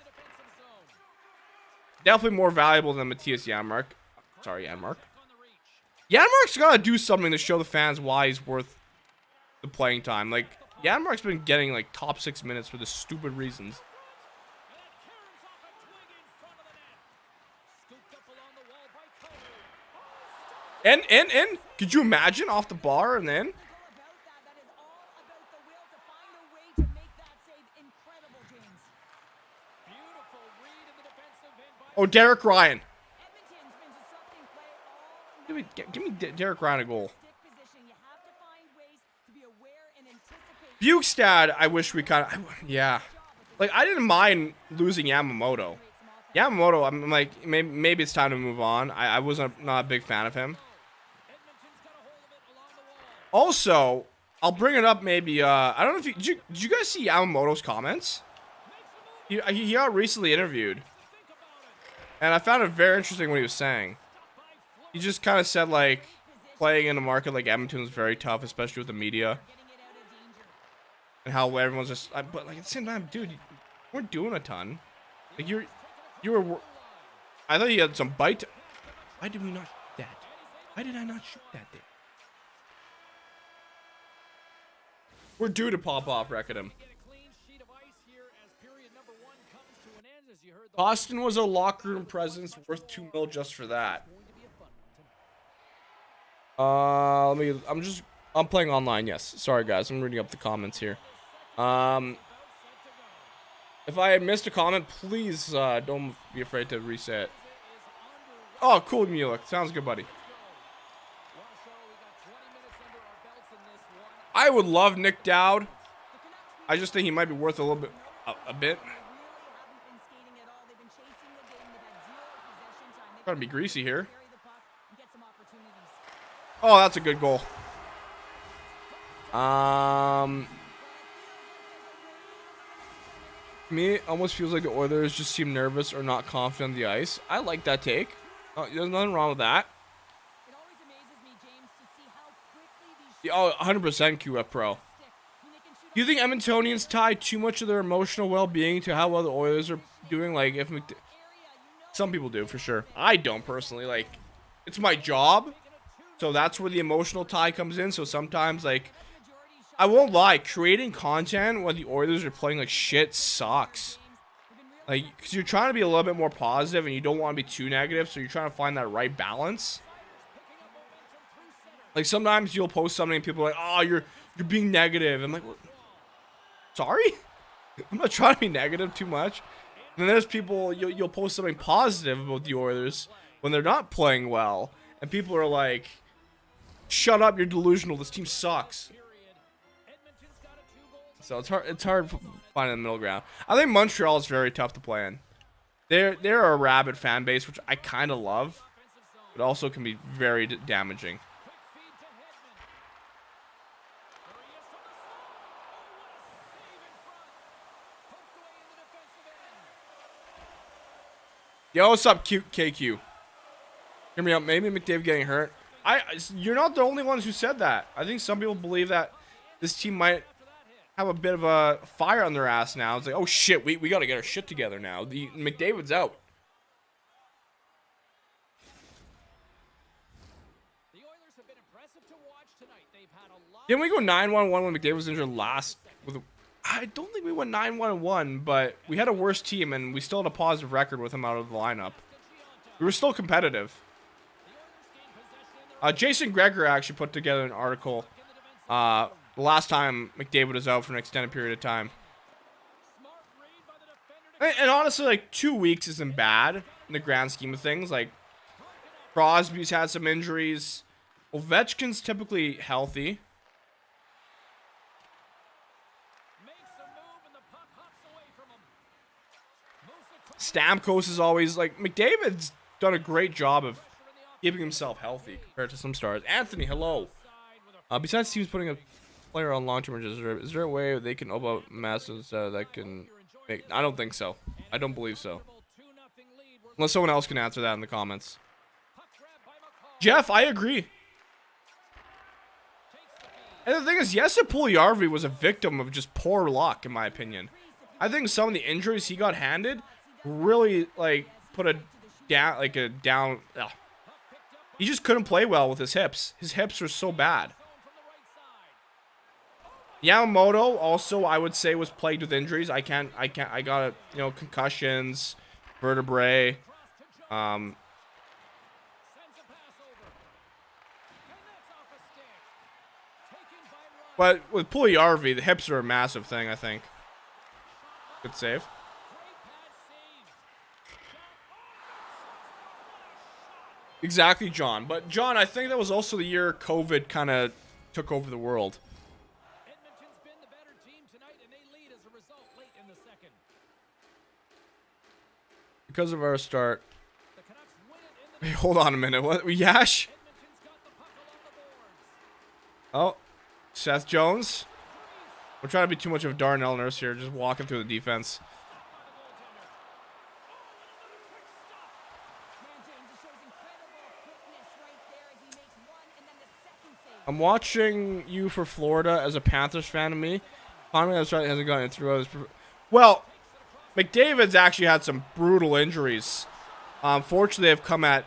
definitely more valuable than Matthias Janmark. Sorry, Janmark. Janmark's got to do something to show the fans why he's worth the playing time. Like, Janmark's been getting, like, top 6 minutes for the stupid reasons. And. Could you imagine off the bar and then? Oh, Derek Ryan. Give me Derek Ryan a goal. Bukestad, I wish we kind of... Yeah. Like, I didn't mind losing Yamamoto. Yamamoto, I'm like, maybe it's time to move on. I was not a big fan of him. Also, I'll bring it up maybe... I don't know if you... Did you guys see Yamamoto's comments? He got recently interviewed. And I found it very interesting what he was saying. He just kind of said, like, playing in a market like Edmonton is very tough, especially with the media. And how everyone's just... But, like, at the same time, dude, you weren't doing a ton. Like, you were... I thought you had some bite... Why did we not shoot that? Why did I not shoot that there? We're due to pop off Reckitt. Boston was a locker room presence worth $2 million just for that. I'm playing online, yes. Sorry guys, I'm reading up the comments here. If I missed a comment, please don't be afraid to reset. Oh, cool, Mulek. Sounds good, buddy. I would love Nick Dowd. I just think he might be worth a little bit, a bit. Gotta be greasy here. Oh, that's a good goal. Me, it almost feels like the Oilers just seem nervous or not confident on the ice. I like that take. There's nothing wrong with that. Oh, 100% QF Pro. Do you think Edmontonians tie too much of their emotional well-being to how well the Oilers are doing? Like, if some people do, for sure. I don't, personally. Like, it's my job. So that's where the emotional tie comes in. So sometimes, like, I won't lie, creating content when the Oilers are playing like shit sucks. Like, because you're trying to be a little bit more positive and you don't want to be too negative, so you're trying to find that right balance. Like, sometimes you'll post something and people are like, oh, you're being negative. I'm like, what? Sorry? I'm not trying to be negative too much. And then there's people, you'll post something positive about the Oilers when they're not playing well. And people are like, shut up, you're delusional, this team sucks. So it's hard finding the middle ground. I think Montreal is very tough to play in. They're a rabid fan base, which I kind of love, but also can be very damaging. Yo, what's up, cute KQ? Hear me out. Maybe McDavid getting hurt. You're not the only ones who said that. I think some people believe that this team might have a bit of a fire on their ass now. It's like, oh shit, we got to get our shit together now. The McDavid's out. The Oilers have been impressive to watch tonight. They've had a lot. Didn't we go 9-1-1 when McDavid was injured last? I don't think we went 9-1-1, but we had a worse team and we still had a positive record with him out of the lineup. We were still competitive. Jason Greger actually put together an article the last time McDavid was out for an extended period of time. And honestly, like, 2 weeks isn't bad in the grand scheme of things. Like, Crosby's had some injuries. Ovechkin's typically healthy. Stamkos is always, like, McDavid's done a great job of keeping himself healthy compared to some stars. Anthony, hello. Besides teams putting a player on long-term reserve, is there a way they can open up masses that can make... I don't think so. I don't believe so. Unless someone else can answer that in the comments. Jeff, I agree. And the thing is, Jesse Puljujarvi was a victim of just poor luck, in my opinion. I think some of the injuries he got handed really, like, put a down, like a down... Ugh. He just couldn't play well with his hips. His hips were so bad. Yamamoto also, I would say, was plagued with injuries. I got, you know, concussions, vertebrae. But with Puljujarvi, the hips are a massive thing, I think. Good save. Exactly, John. But, John, I think that was also the year COVID kind of took over the world. Edmonton's been the better team tonight, and they lead as a result late in the second. Because of our start. The Canucks win it in the Wait, hold on a minute. What? Yash? Edmonton's got the puck along the boards. Oh. Seth Jones. We're trying to be too much of a Darnell Nurse here. Just walking through the defense. I'm watching you for Florida as a Panthers fan of me. Finally, that's right. Hasn't gotten it through. Well, McDavid's actually had some brutal injuries. Fortunately, they've come at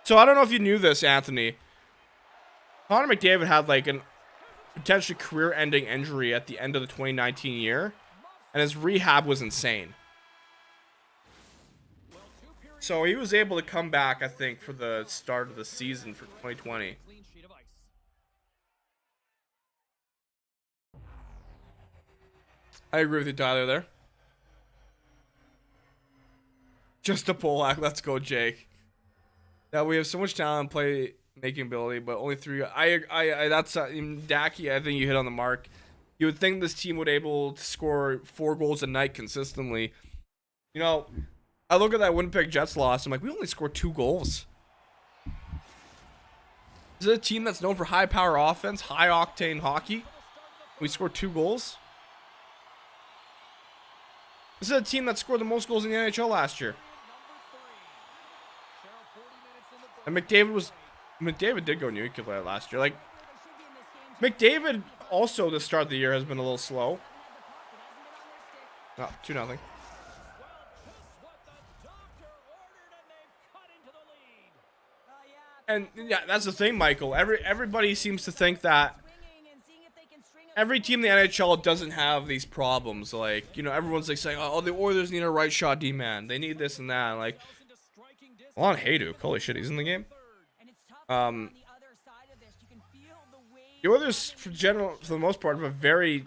So I don't know if you knew this, Anthony. Connor McDavid had like an potentially career-ending injury at the end of the 2019 year, and his rehab was insane. So he was able to come back, I think, for the start of the season for 2020. Clean sheet of ice. I agree with you, Tyler, there. Just a Polak. Let's go, Jake. Now we have so much talent, play making ability, but only 3. That's Dacky. I think you hit on the mark. You would think this team would able to score 4 goals a night consistently. You know, I look at that Winnipeg Jets loss. I'm like, we only scored 2 goals. Is it a team that's known for high power offense, high octane hockey? We scored 2 goals. This is a team that scored the most goals in the NHL last year. And McDavid did go nuclear last year. Like, McDavid also to start the year has been a little slow. Oh, 2-0. And yeah, that's the thing, Michael. Everybody seems to think that every team in the NHL doesn't have these problems. Like, you know, everyone's like saying, "Oh, the Oilers need a right shot D-man. They need this and that." Like, on Hayduk, holy shit, he's in the game. The Oilers, for the most part, have a very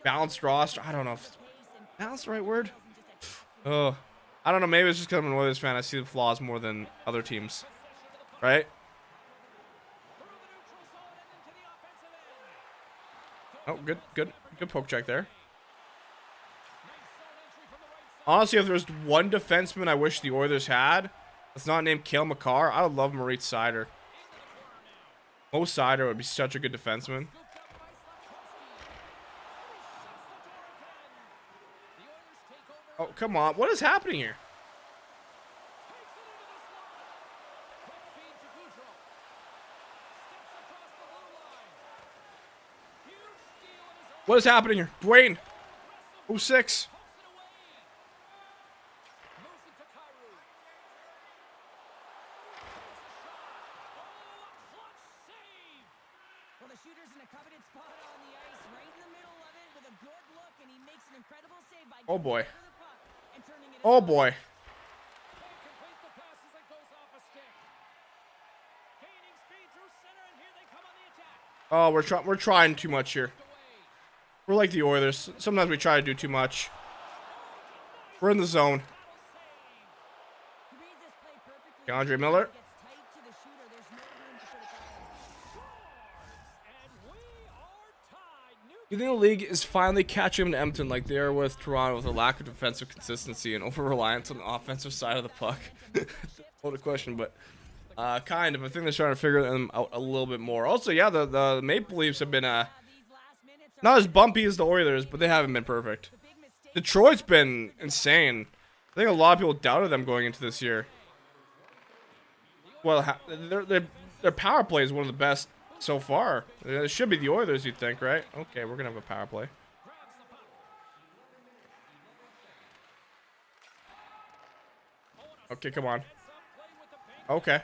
balanced roster. I don't know if balanced the right word. Oh, I don't know. Maybe it's just because I'm an Oilers fan. I see the flaws more than other teams, right? Oh, good poke check there. Honestly, if there's one defenseman I wish the Oilers had, that's not named Cale Makar, I would love Moritz Seider. Mo Seider would be such a good defenseman. Oh, come on. What is happening here? What is happening here? Dwayne. 06. Well, the shooter's in a coveted spot on the ice, right in the middle of it with a good look, and he makes an incredible save by oh boy. the puck and turning it Oh boy. Oh, we're trying too much here. We're like the Oilers. Sometimes we try to do too much. We're in the zone. Andre Miller. You think the league is finally catching to Edmonton like they are with Toronto with a lack of defensive consistency and over-reliance on the offensive side of the puck? What a question, but kind of. I think they're trying to figure them out a little bit more. Also, yeah, the Maple Leafs have been not as bumpy as the Oilers, but they haven't been perfect. Detroit's been insane. I think a lot of people doubted them going into this year. Well, their power play is one of the best so far. It should be the Oilers, you'd think, right? Okay, we're gonna have a power play. Okay, come on. Okay.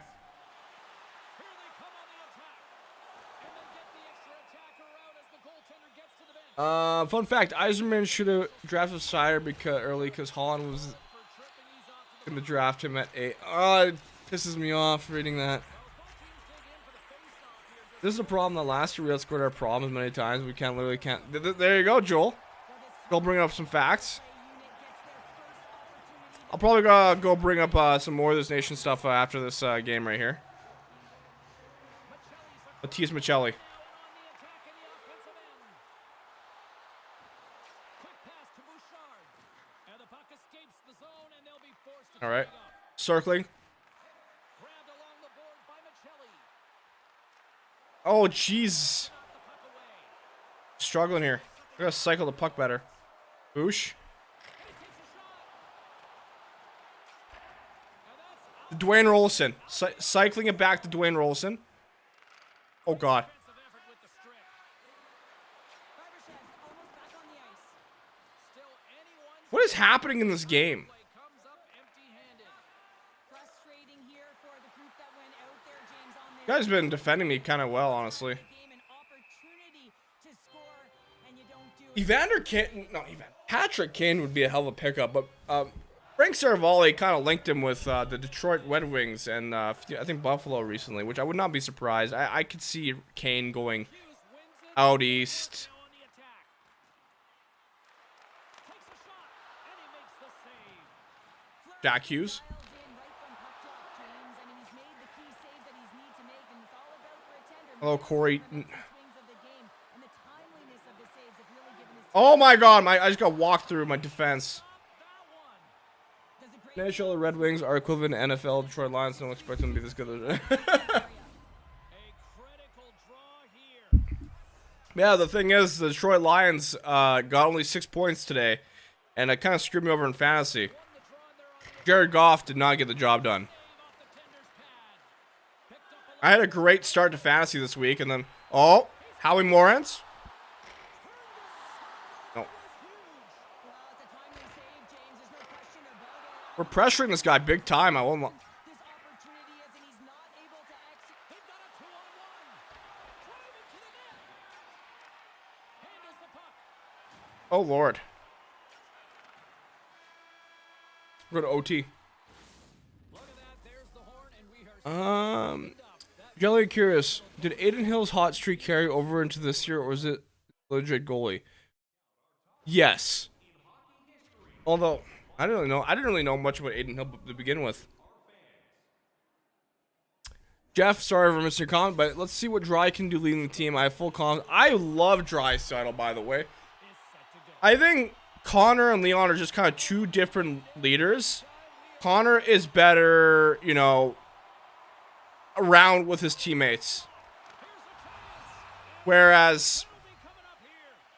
Fun fact, Yzerman should have drafted Seider because Holland was going to draft him at 8. Oh, it pisses me off reading that. This is a problem that last year we outscored our problems many times. We can't. There you go, Joel. Go bring up some facts. I'll probably go bring up some more of this nation stuff after this game right here. Matias Michelli. All right, circling. Oh, jeez. Struggling here. I gotta cycle the puck better. Boosh. Dwayne Rollison. Cycling it back to Dwayne Rollison. Oh, God. What is happening in this game? You guys been defending me kind of well, honestly. Patrick Kane would be a hell of a pickup, but Frank Saravalli kind of linked him with the Detroit Red Wings and I think Buffalo recently, which I would not be surprised. I could see Kane going out east. Jack Hughes. Hello, Corey. Oh my god, I just got walked through my defense. NHL Red Wings are equivalent to NFL Detroit Lions. Don't expect them to be this good. Yeah, the thing is, the Detroit Lions got only 6 points today, and it kind of screwed me over in fantasy. Jared Goff did not get the job done. I had a great start to fantasy this week, and then, oh, Howie Morans. No. We're pressuring this guy big time. I won't. Oh, Lord. We're going to OT. Jelly curious, did Aiden Hill's hot streak carry over into this year, or was it legit goalie? Yes. Although, I didn't really know much about Aiden Hill to begin with. Jeff, sorry for missing your comment, but let's see what Dry can do leading the team. I have full confidence. I love Draisaitl, by the way. I think Connor and Leon are just kind of two different leaders. Connor is better, you know, around with his teammates. Whereas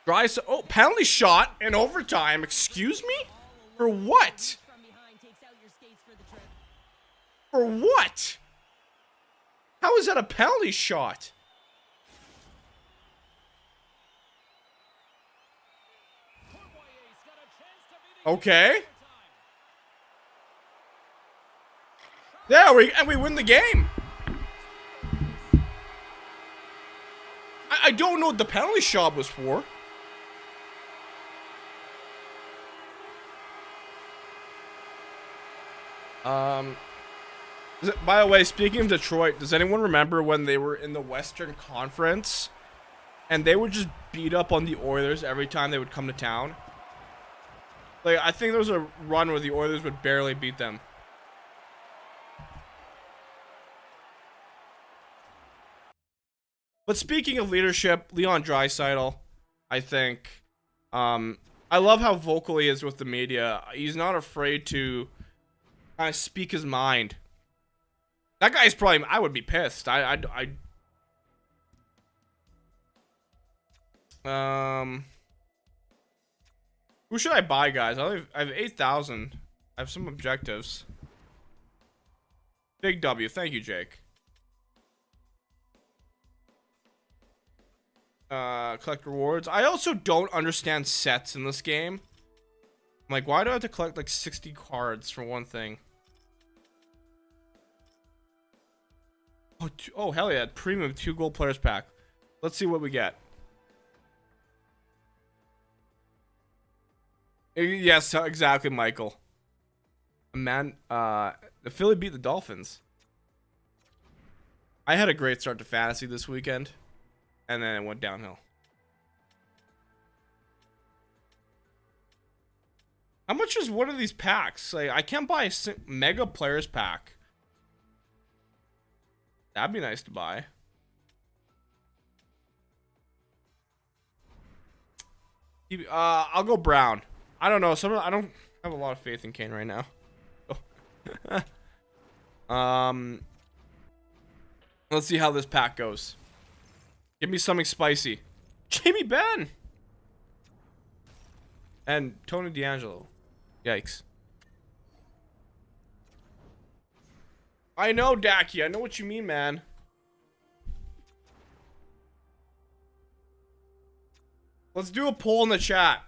Draisaitl, oh, penalty shot in overtime. Excuse me? For what? For what? How is that a penalty shot? Okay. Yeah, we win the game. I don't know what the penalty shot was for. By the way, speaking of Detroit, does anyone remember when they were in the Western Conference and they would just beat up on the Oilers every time they would come to town? Like, I think there was a run where the Oilers would barely beat them. But speaking of leadership, Leon Draisaitl, I think, I love how vocal he is with the media. He's not afraid to kind of speak his mind. That guy's probably, I would be pissed. Who should I buy, guys? I have 8,000. I have some objectives. Big W. Thank you, Jake. Collect rewards. I also don't understand sets in this game. I'm like, why do I have to collect like 60 cards for one thing? Oh hell yeah. Premium 2 gold players pack. Let's see what we get. Yes, exactly, Michael. Man, the Philly beat the Dolphins. I had a great start to fantasy this weekend, and then it went downhill. How much is one of these packs? Like, I can't buy a mega players pack. That'd be nice to buy. I'll go Brown. I don't know. I don't have a lot of faith in Kane right now. Let's see how this pack goes. Give me something spicy. Jamie Benn and Tony D'Angelo. Yikes. I know, Dacky. I know what you mean, man. Let's do a poll in the chat.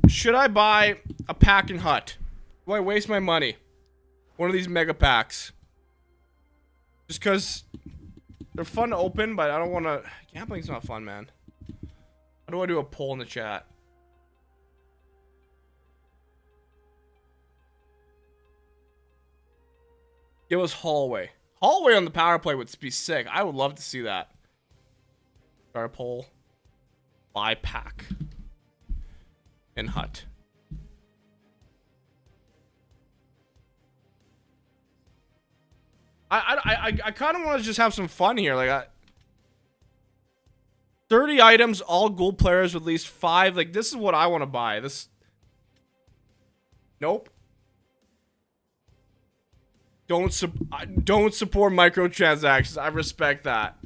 Should I buy a pack and hut? Do I waste my money? One of these mega packs. Just because They're fun to open, but I don't want to. Gambling's not fun, man. How do I do a poll in the chat? It was hallway. Hallway on the power play would be sick. I would love to see that. Start a poll. Buy pack. In hut. I kind of want to just have some fun here. Like, 30 items, all gold players with at least 5. Like, this is what I want to buy. This. Nope. Don't support microtransactions. I respect that.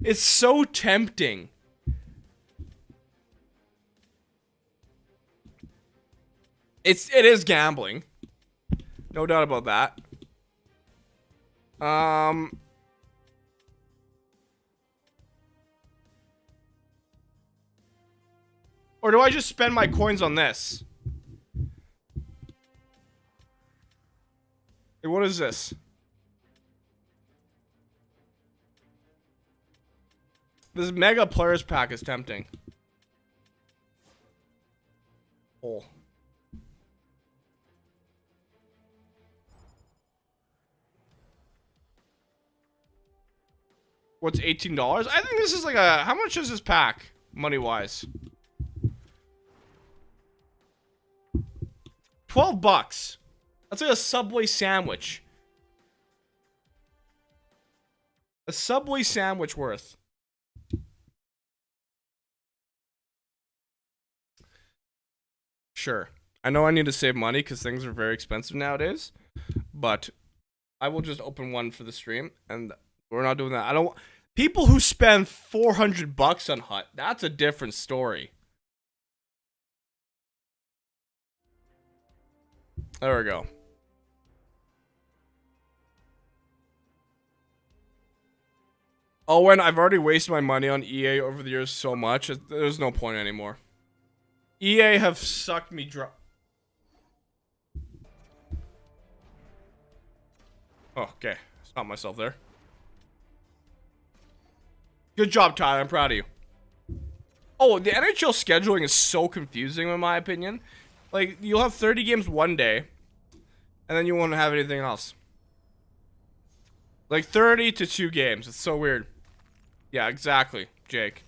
It's so tempting. It is gambling. No doubt about that. Or do I just spend my coins on this? Hey, what is this? This mega players pack is tempting. Oh. What's $18? I think this is like a... How much is this pack, money-wise? $12. That's like a Subway sandwich. A Subway sandwich worth. Sure. I know I need to save money because things are very expensive nowadays. But I will just open one for the stream. And we're not doing that. I don't... People who spend $400 on Hut, that's a different story. There we go. Oh, and I've already wasted my money on EA over the years so much. There's no point anymore. EA have sucked me dry. Oh, okay. Stop myself there. Good job, Tyler. I'm proud of you. Oh, the NHL scheduling is so confusing in my opinion. Like, you'll have 30 games one day, and then you won't have anything else. Like, 30 to 2 games. It's so weird. Yeah, exactly, Jake.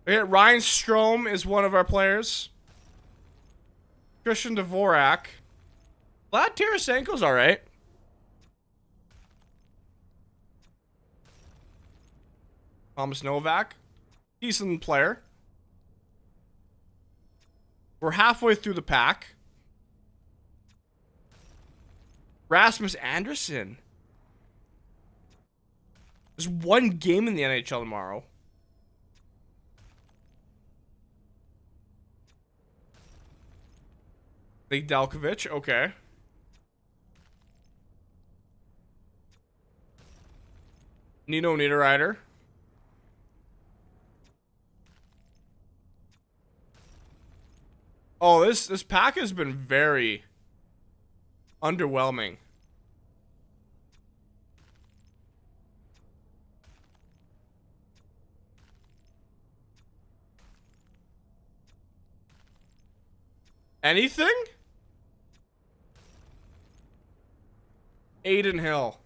Okay, Ryan Strome is one of our players. Christian Dvorak. Vlad Tarasenko's alright. Thomas Novak. Decent player. We're halfway through the pack. Rasmus Anderson. There's one game in the NHL tomorrow. Big Dalkovich, okay. Nino Niederreiter. Oh, this pack has been very underwhelming. Anything? Aiden Hill.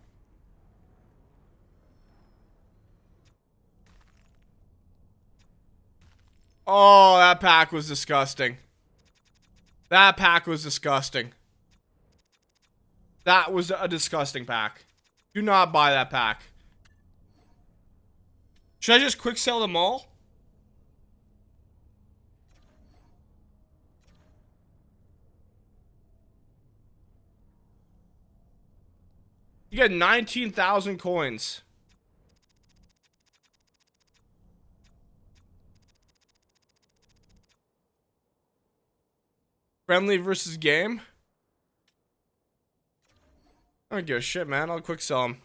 Oh, that pack was disgusting. That pack was disgusting. That was a disgusting pack. Do not buy that pack. Should I just quick sell them all? You get 19,000 coins. Friendly versus game. I don't give a shit, man. I'll quick sell them.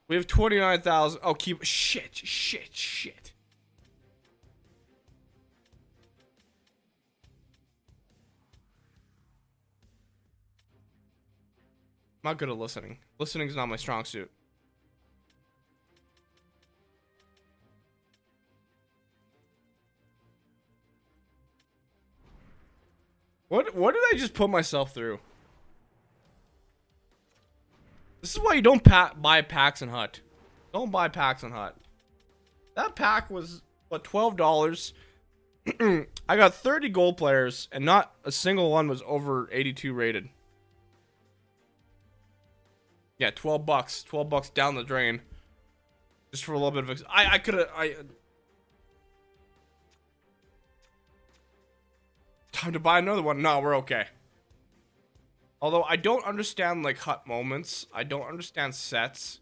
We have 29,000. Oh, keep shit. Not good at listening. Listening is not my strong suit. What did I just put myself through? This is why you don't buy packs in Hut. Don't buy packs in Hut. That pack was, what, $12? I got 30 gold players, and not a single one was over 82 rated. Yeah, 12 bucks. 12 bucks down the drain. Just for a little bit of... I could have... Time to buy another one. No, we're okay. Although, I don't understand, like, Hut moments. I don't understand sets.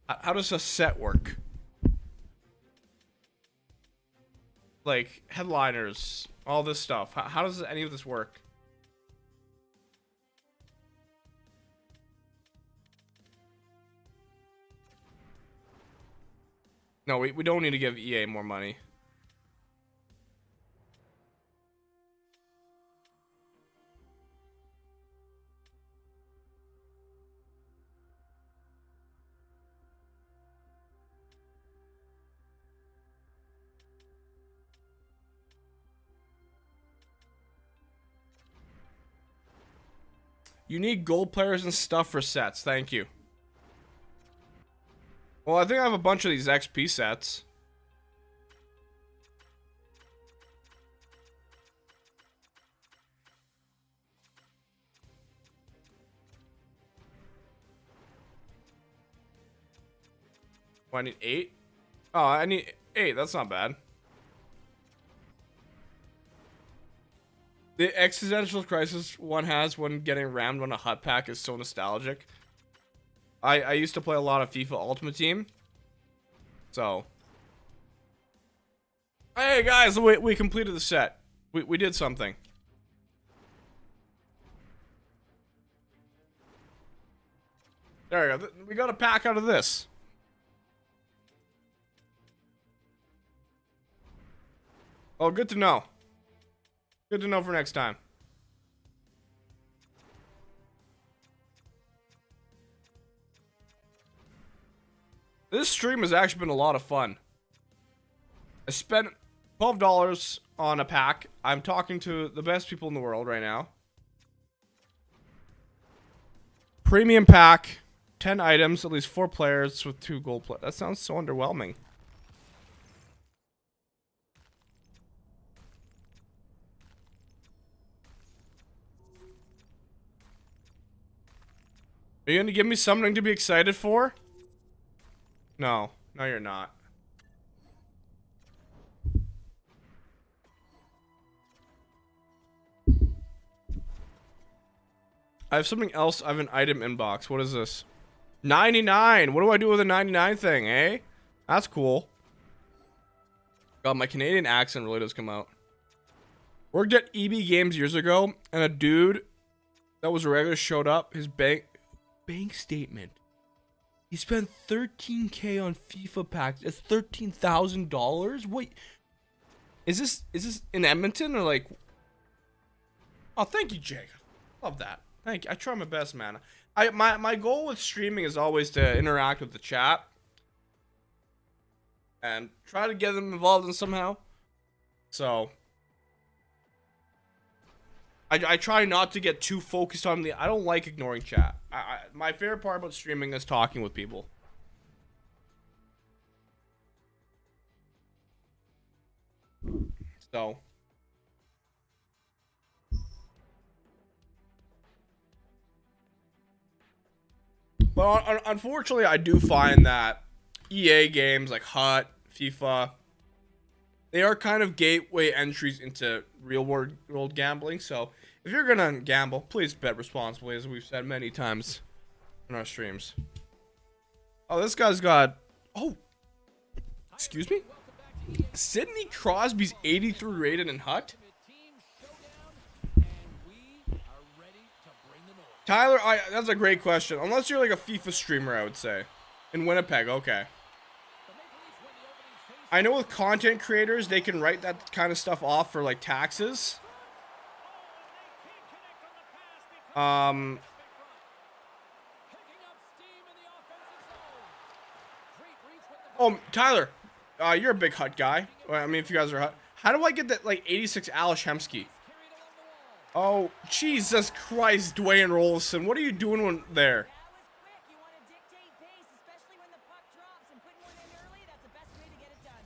How does a set work? Like, headliners, all this stuff. How does any of this work? No, we don't need to give EA more money. You need gold players and stuff for sets. Thank you. Well, I think I have a bunch of these XP sets. Oh, I need 8? Oh, I need 8. That's not bad. The existential crisis one has when getting rammed on a Hut pack is so nostalgic. I used to play a lot of FIFA Ultimate Team. So. Hey guys, we completed the set. We did something. There we go. We got a pack out of this. Oh, good to know. Good to know for next time. This stream has actually been a lot of fun. I spent $12 on a pack. I'm talking to the best people in the world right now. Premium pack, 10 items, at least 4 players with 2 gold players. That sounds so underwhelming. Are you gonna give me something to be excited for? No. No, you're not. I have something else. I have an item inbox. What is this? 99! What do I do with a 99 thing, eh? That's cool. God, my Canadian accent really does come out. Worked at EB Games years ago, and a dude that was a regular showed up. His bank statement. He spent $13K on FIFA packs. It's $13,000. Wait, is this in Edmonton or like? Oh, thank you, Jake. Love that. Thank you. I try my best, man. My goal with streaming is always to interact with the chat and try to get them involved in somehow. So I try not to get too focused on the. I don't like ignoring chat. My favorite part about streaming is talking with people. So. But unfortunately, I do find that EA games like Hut, FIFA, they are kind of gateway entries into real world gambling. So if you're gonna gamble, please bet responsibly, as we've said many times in our streams. Oh, this guy's got. Oh, excuse me. Sidney Crosby's 83 rated in Hut. Tyler, that's a great question. Unless you're like a FIFA streamer, I would say. In Winnipeg, okay. I know with content creators, they can write that kind of stuff off for like taxes. Oh, Tyler, you're a big Hut guy. Well, I mean, if you guys are Hut, how do I get that like 86 Ales Hemsky? Oh, Jesus Christ, Dwayne Rolson, what are you doing there? That was quick. You want to dictate pace, especially when the puck drops, and putting one in early, that's the best way to get it done.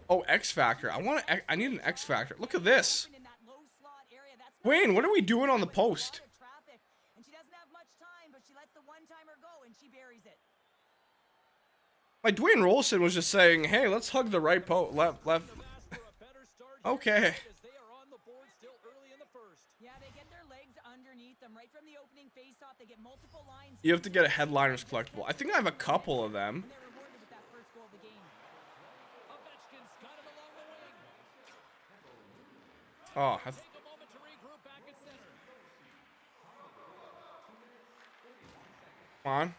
Oh, X Factor. I need an X Factor. Look at this. In that low slot area, that's not Wayne, what are we doing on the post? traffic, and she doesn't have much time, but she lets the one-timer go, and she buries it. Like Dwayne Rolson was just saying, "Hey, let's hug the right left." Okay. Yeah, they get their legs underneath them right from the opening face-off. They get multiple lines. You have to get a headliners collectible. I think I have a couple of them. And they're rewarded with that first goal of the game. Ovechkin's got it along the wing. Oh, Take a moment to regroup back at center. come on.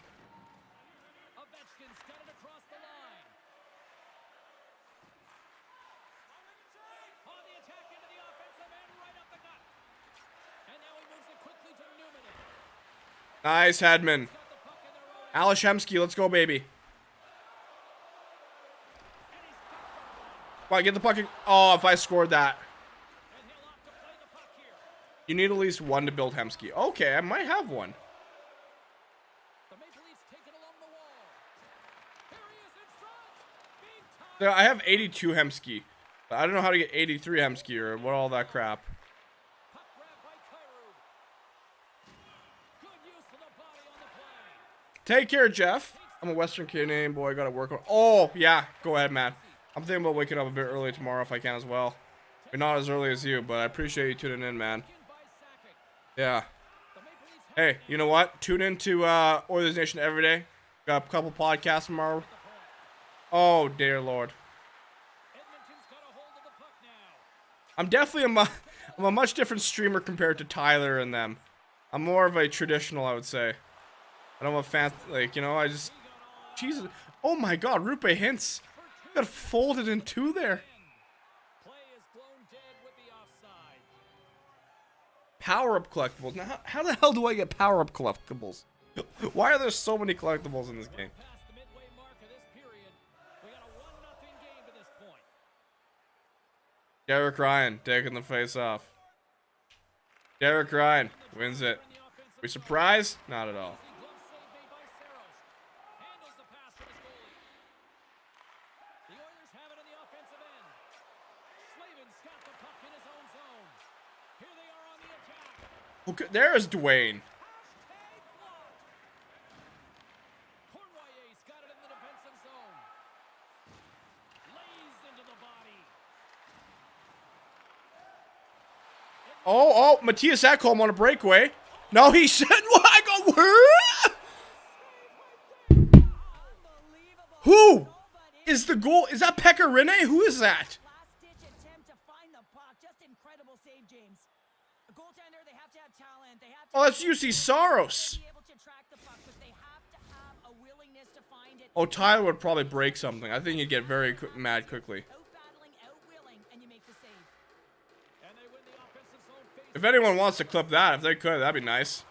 Ovechkin's got it across the line. On the attack into the offensive end, right up the gut. And now he moves it quickly to Newman. Nice, Hedman. Got the puck in their own. Ales Hemsky, let's go, baby. Come on, get the puck. Oh, if I scored that. And he'll opt to play the puck here. You need at least one to build Hemsky. Okay, I might have one. The Maple Leafs take it along the wall. Here he is in front. Big time. I have 82 Hemsky. But I don't know how to get 83 Hemsky or what all that crap. Puck grab by Kyrou. Good use of the body on the play. Take care, Jeff. I'm a Western Canadian boy. I gotta work on. Oh, yeah. Go ahead, man. I'm thinking about waking up a bit early tomorrow if I can as well. But not as early as you, but I appreciate you tuning in, man. In by Sakic. Yeah. The Maple Leafs have Hey, you know what? Tune into Oilers Nation every day. Got a couple podcasts tomorrow. Oh, dear Lord. Edmonton's got a hold of the puck now. I'm definitely I'm a much different streamer compared to Tyler and them. I'm more of a traditional, I would say. I don't have a fan, like, you know, I just... Jesus. Oh my god, Rupe Hintz. Got folded in two there. Play is blown dead with the offside. Power-up collectibles. Now, how the hell do I get power-up collectibles? Why are there so many collectibles in this game? Past the midway mark of this period, we got a 1-0 game to this point. Derek Ryan taking the face off. Derek Ryan wins it. We surprised? Not at all. Glove save made by Saros. Handles the pass from his goalie. The Oilers have it on the offensive end. Slavin's got the puck in his own zone. Here they are on the attack. Okay, there's Dwayne. Cornwalier's got it in the defensive zone. Lays into the body. Oh, Matthias Ekholm on a breakaway. No, he said, what? I go, where? Unbelievable. Who But is the goal? Is that Pekka Rinne? Who is that? last-ditch attempt to find the puck. Just incredible save, James. A goaltender, they have to have talent. They have to Oh, that's UC Saros. be able to track the puck, but they have to have a willingness to find it. Oh, Tyler would probably break something. I think he'd get very mad quickly. Out-battling, out-willing, and you make the save. And they win the offensive zone face. If anyone wants to clip that, if they could, that'd be nice.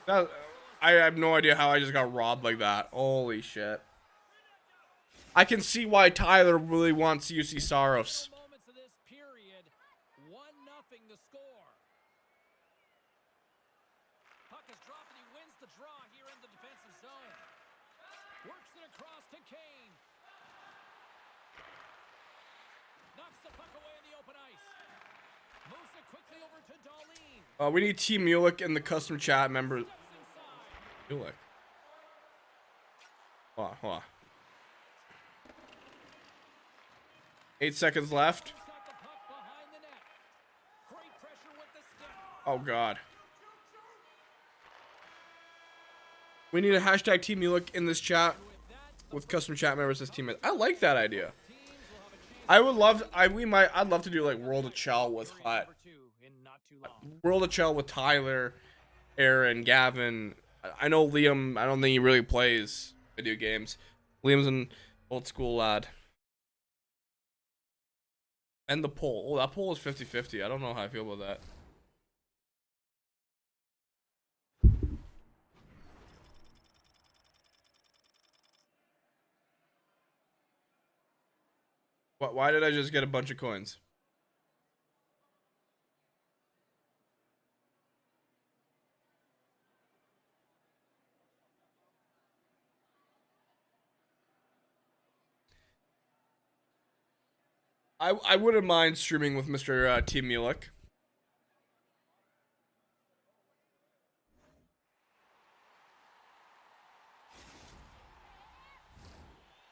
I have no idea how I just got robbed like that. Holy shit. I can see why Tyler really wants UC Saros. Moments of this period, 1-0 the score. Puck is dropped and he wins the draw here in the defensive zone. Works it across to Kane. Knocks the puck away in the open ice. Moves it quickly over to Darlene. We need Team Mulek in the custom chat member. Mulek. Hold on. 8 seconds left. He's got the puck behind the net. Great pressure with the stick. Oh, God. We need a hashtag Team Mulek in this chat with custom chat members as teammates. I like that idea. I would love, I'd love to do like World of Chel with Hut. World of Chel with Tyler, Aaron, Gavin. I know Liam, I don't think he really plays video games. Liam's an old school lad. And the poll. Oh, that poll is 50-50. I don't know how I feel about that. Why did I just get a bunch of coins? I wouldn't mind streaming with Mr. T. Mulek.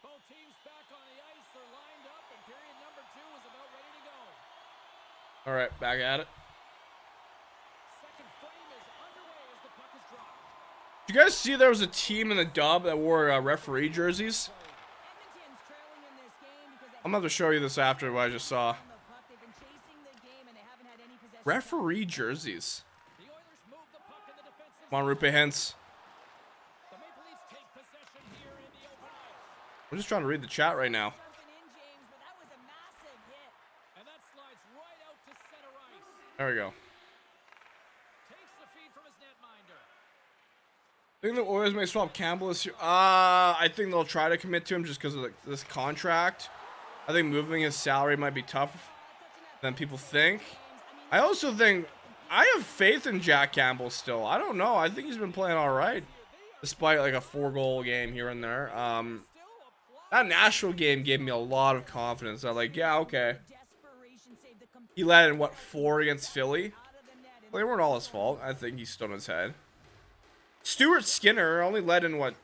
Both teams back on the ice. They're lined up, and period number 2 is about ready to go. All right, back at it. Second frame is underway as the puck is dropped. Did you guys see there was a team in the dub that wore referee jerseys? Edmonton's trailing in this game because I'm about to show you this after what I just saw. on the puck. They've been chasing the game and they haven't had any possession. Referee jerseys. The Oilers move the puck in the defensive Come on, Rupe Hintz. The Maple Leafs take possession here in the open ice. I'm just trying to read the chat right now. Jumping in, James, but that was a massive hit. And that slides right out to center ice. There we go. Takes the feed from his netminder. I think the Oilers may swap Campbell this year. I think they'll try to commit to him just because of this contract. I think moving his salary might be tougher than people think. I also think I have faith in Jack Campbell still. I don't know. I think he's been playing all right, despite like a 4-goal game here and there. That Nashville game gave me a lot of confidence. I'm like, yeah, okay. Desperation saved the He led in what 4 against Philly. out of the net. Well, they weren't all his fault. I think he stood on his head. Stuart Skinner only led in what?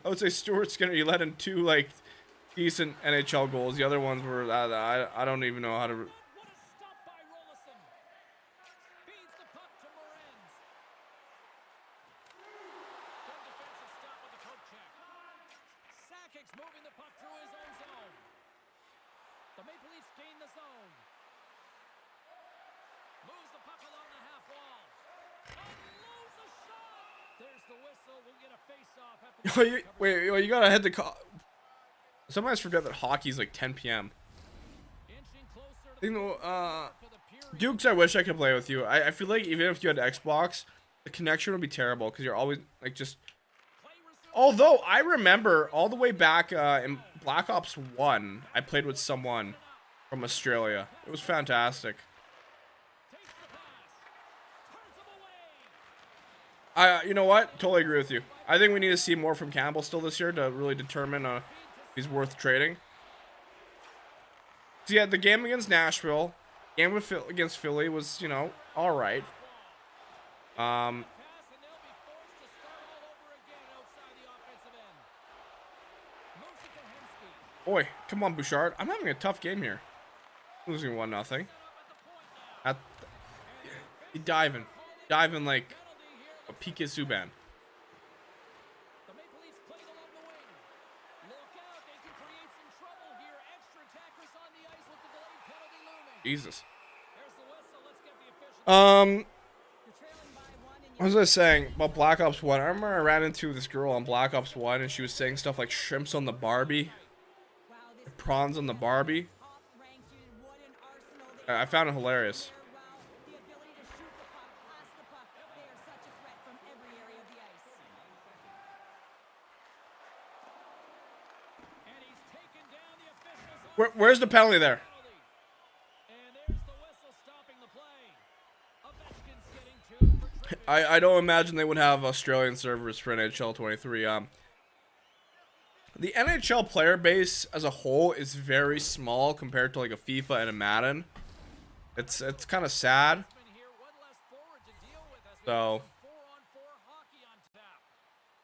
I would say Stuart Skinner. He led in 2 like decent NHL goals. The other ones were I don't even know how to. What a stop by Rollison. Feeds the puck to Morenz. Good defensive stop with the poke check. Sakic's moving the puck through his own zone. The Maple Leafs gain the zone. Moves the puck along the half wall. Unloads a shot. There's the whistle. We'll get a face-off at the Wait, you gotta head to. Sometimes forget that hockey's like 10 p.m. Inching closer to You know, for the period. Dukes, I wish I could play with you. I feel like even if you had Xbox, the connection would be terrible because you're always like just. Play resumed. Although I remember all the way back in Black Ops 1, I played with someone from Australia. It was fantastic. Takes the pass. Turns him away. You know what? Totally agree with you. I think we need to see more from Campbell still this year to really determine if he's worth trading. So yeah, the game against Nashville, game against Philly was, you know, all right. Pass, and they'll be forced to start all over again outside the offensive end. Moves it to Hemsky. Boy, come on, Bouchard. I'm having a tough game here. Losing 1-0. Up at the point now. At he diving like Penalty here. a Piqué Subban. The Maple Leafs playing along the wing. Look out, they can create some trouble here. Extra attackers on the ice with the delayed penalty looming. Jesus. There's the whistle. Let's get the official. You're trailing by 1 and What was I saying about Black Ops 1? I remember I ran into this girl on Black Ops 1 and she was saying stuff like shrimps on the Barbie, wow, this prawns on the Barbie. top-ranked unit. What an arsenal they I found it hilarious. Wow, the ability to shoot the puck, pass the puck. They are such a threat from every area of the ice. And he's taken down the officials. Where's the penalty there? Penalty. And there's the whistle stopping the play. Ovechkin's getting 2 for tripping. I don't imagine they would have Australian servers for NHL 23. The NHL player base as a whole is very small compared to like a FIFA and a Madden. It's kind of sad. Been here, one less forward to deal with as we So- have 4-on-4 hockey on tap.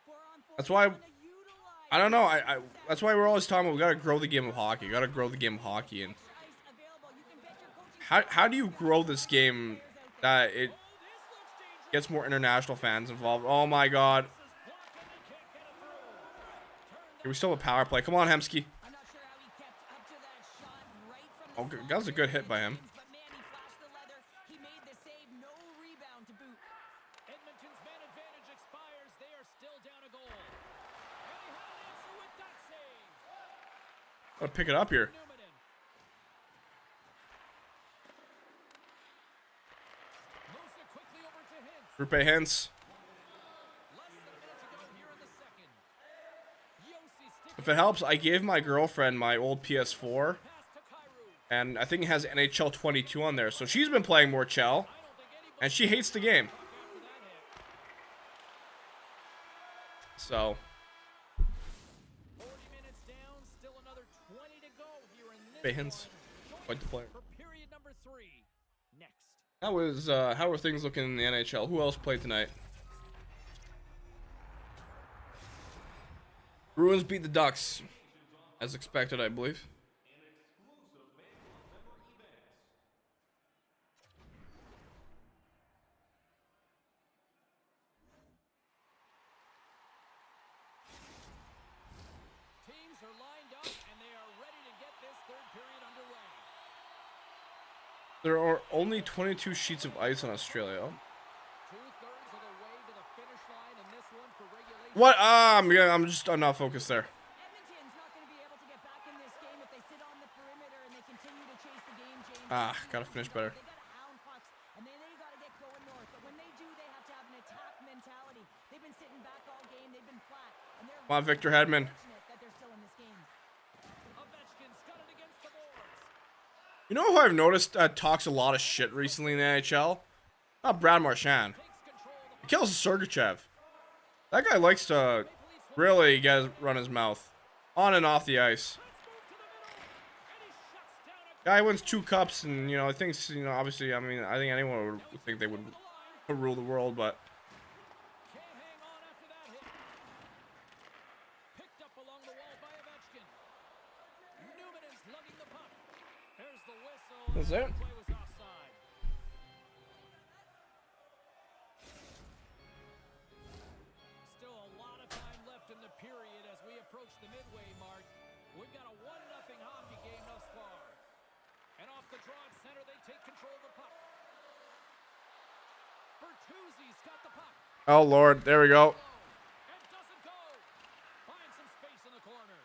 4-on-4, That's why- you wanna utilize I don't know. I that's why we're always talking about we gotta grow the game of hockey. We gotta grow the game of hockey. And ice available. You can bet your coaching how do you grow this game that it Oh, this looks dangerous. gets more international fans involved? Oh my God! This is blocked and they can't get it through. Here we still have a power play. Come on, Hemsky. I'm not sure how he kept up to that shot right from Oh, the that was a good hit by him. But man, he flashed the leather. He made the save. No rebound to boot. Edmonton's man advantage expires. They are still down a goal. And he had an answer with that save. Gotta pick it up here. Newman in. Moves it quickly over to Hintz. Rupe Hintz. Less than a minute to go here in the second. Yossi sticking it helps, I gave my girlfriend my old PS4, and I think it has NHL 22 on there. So she's been playing more Chel, and she hates the game. So 40 minutes down, still another 20 to go here in this fans, one. quite the player. For period number 3. Next. How are things looking in the NHL? Who else played tonight? Bruins beat the Ducks, as expected, I believe. Teams are lined up and they are ready to get this third period underway. There are only 22 sheets of ice on Australia. 2/3 of the way to the finish line in this one for regulation. What? I'm not focused there. Edmonton's not going to be able to get back in this game if they sit on the perimeter and they continue to chase the game, James. Gotta finish better. They got to hound pucks, and then they got to get going north. But when they do, they have to have an attack mentality. They've been sitting back all game. They've been flat. And they're Come on, Victor Hedman. fortunate that they're still in this game. Ovechkin's got it against the boards. You know who I've noticed talks a lot of shit recently in the NHL? Not Brad Marchand. Mikhail Sergachev. That guy likes to really run his mouth. On and off the ice. Guy wins 2 cups and, I think, obviously, I think anyone would think they would rule the world, but Can't hang on after that hit. Picked up along the wall by Ovechkin. Newman is lugging the puck. There's the whistle. That's it. Play was offside. Still a lot of time left in the period as we approach the midway mark. We've got a 1-0 hockey game thus far. And off the draw at center, they take control of the puck. Bertuzzi's got the puck. oh Lord, there we go. And doesn't go. Finds some space in the corner.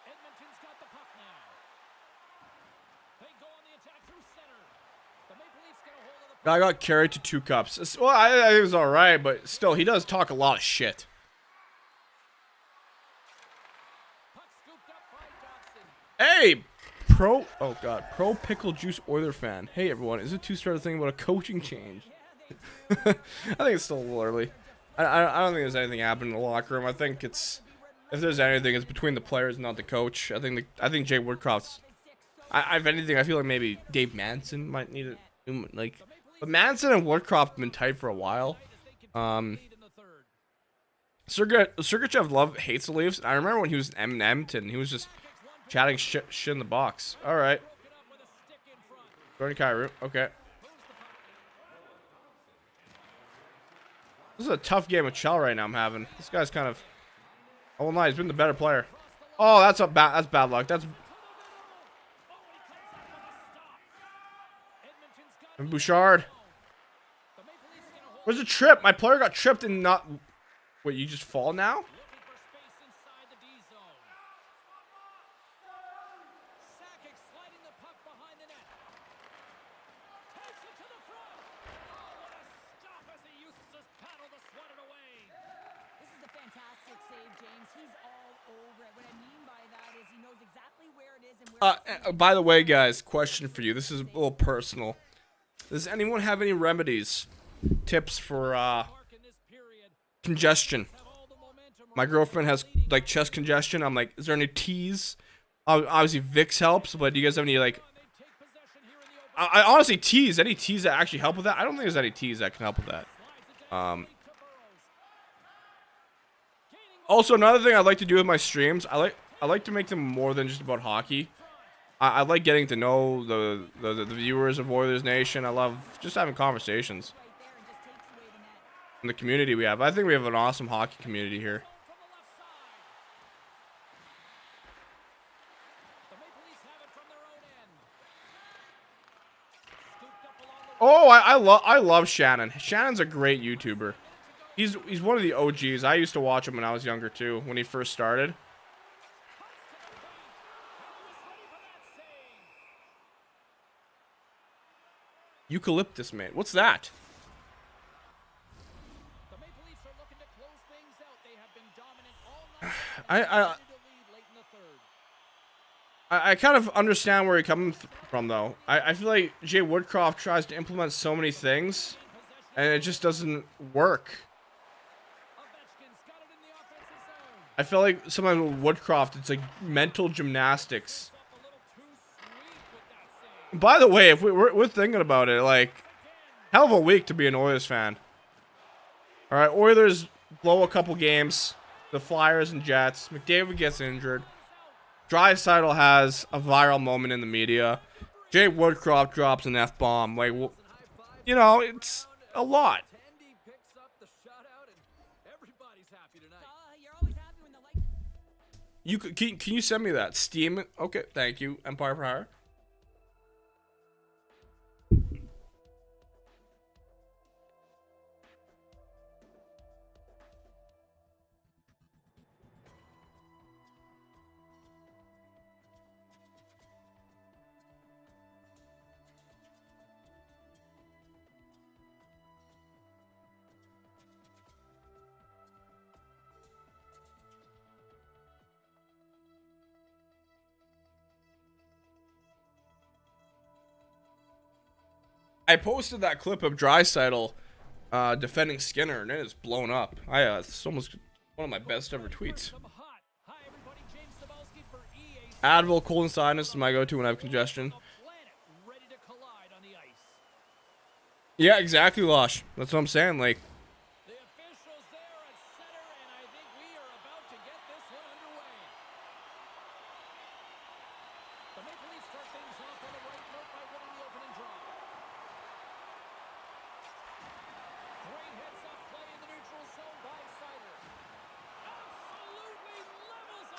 Edmonton's got the puck now. They go on the attack through center. The Maple Leafs get a hold of the puck. Guy got carried to 2 cups. Well, I think it was alright, but still, he does talk a lot of shit. Puck scooped up by Dobson. Hey! Pro Pickle Juice Oiler fan. Hey everyone, is it too start to think about a coaching change? I think it's still a little early. I don't think there's anything happening in the locker room. I think if there's anything, it's between the players, not the coach. I think Jay Woodcroft's. If anything, I feel like maybe Dave Manson might need it. But Manson and Woodcroft have been tight for a while. Lead in the third. Sergachev hates the Leafs. I remember when he was in Edmonton, he was just chatting shit in the box. All right. Broken up with a stick in front. Jordan Kyrou. Okay. This is a tough game of Chel right now I'm having. This guy's kind of... I won't lie, he's been the better player. Oh, that's bad luck. That's... Edmonton's got And Bouchard. the Maple Leafs get a hold. Where's the trip? My player got tripped and not... Wait, you just fall now? Looking for space inside the D zone. Sakic sliding the puck behind the net. Takes it to the front. Oh, what a stop as he uses his paddle to swat it away. This is a fantastic save, James. He's all over it. What I mean by that is he knows exactly where it is and where it's By the way, guys, question for you. This is a little personal. Does anyone have any remedies? Tips for, Mark in this period. congestion? Have all the momentum. My girlfriend has, chest congestion. I'm like, is there any teas? Obviously, Vicks helps, but do you guys have any, They take possession here in the open. I honestly, teas. Any teas that actually help with that? I don't think there's any teas that can help with that. Slides it down to Burrows. Gaining Also, another thing I like to do with my streams, I like to make them more than just about hockey. I like getting to know the viewers of Oilers Nation. I love just having conversations right there and just takes away the net. in the community we have. I think we have an awesome hockey community here. from the left side. The Maple Leafs have it from their own end. Scooped up along the Oh, I love Shannon. Shannon's a great YouTuber. He's one of the OGs. I used to watch him when I was younger too, when he first started. Eucalyptus, mate. What's that? The Maple Leafs are looking to close things out. They have been dominant all I I kind of understand where you're coming from, though. I feel like Jay Woodcroft tries to implement so many things, and it just doesn't work. I feel like sometimes with Woodcroft, it's like mental gymnastics. By the way, if we're thinking about it, like, hell of a week to be an Oilers fan. All right, Oilers blow a couple games. The Flyers and Jets. McDavid gets injured. Draisaitl has a viral moment in the media. Jay Woodcroft drops an F-bomb. Like, well, you know, it's a lot. You can you send me that Steam? Okay, thank you, Empire for Hire. I posted that clip of Draisaitl defending Skinner, and it is blown up. It's almost one of my best ever tweets. Advil, cold and sinus is my go-to when I have congestion. Yeah, exactly, Losh. That's what I'm saying. Like,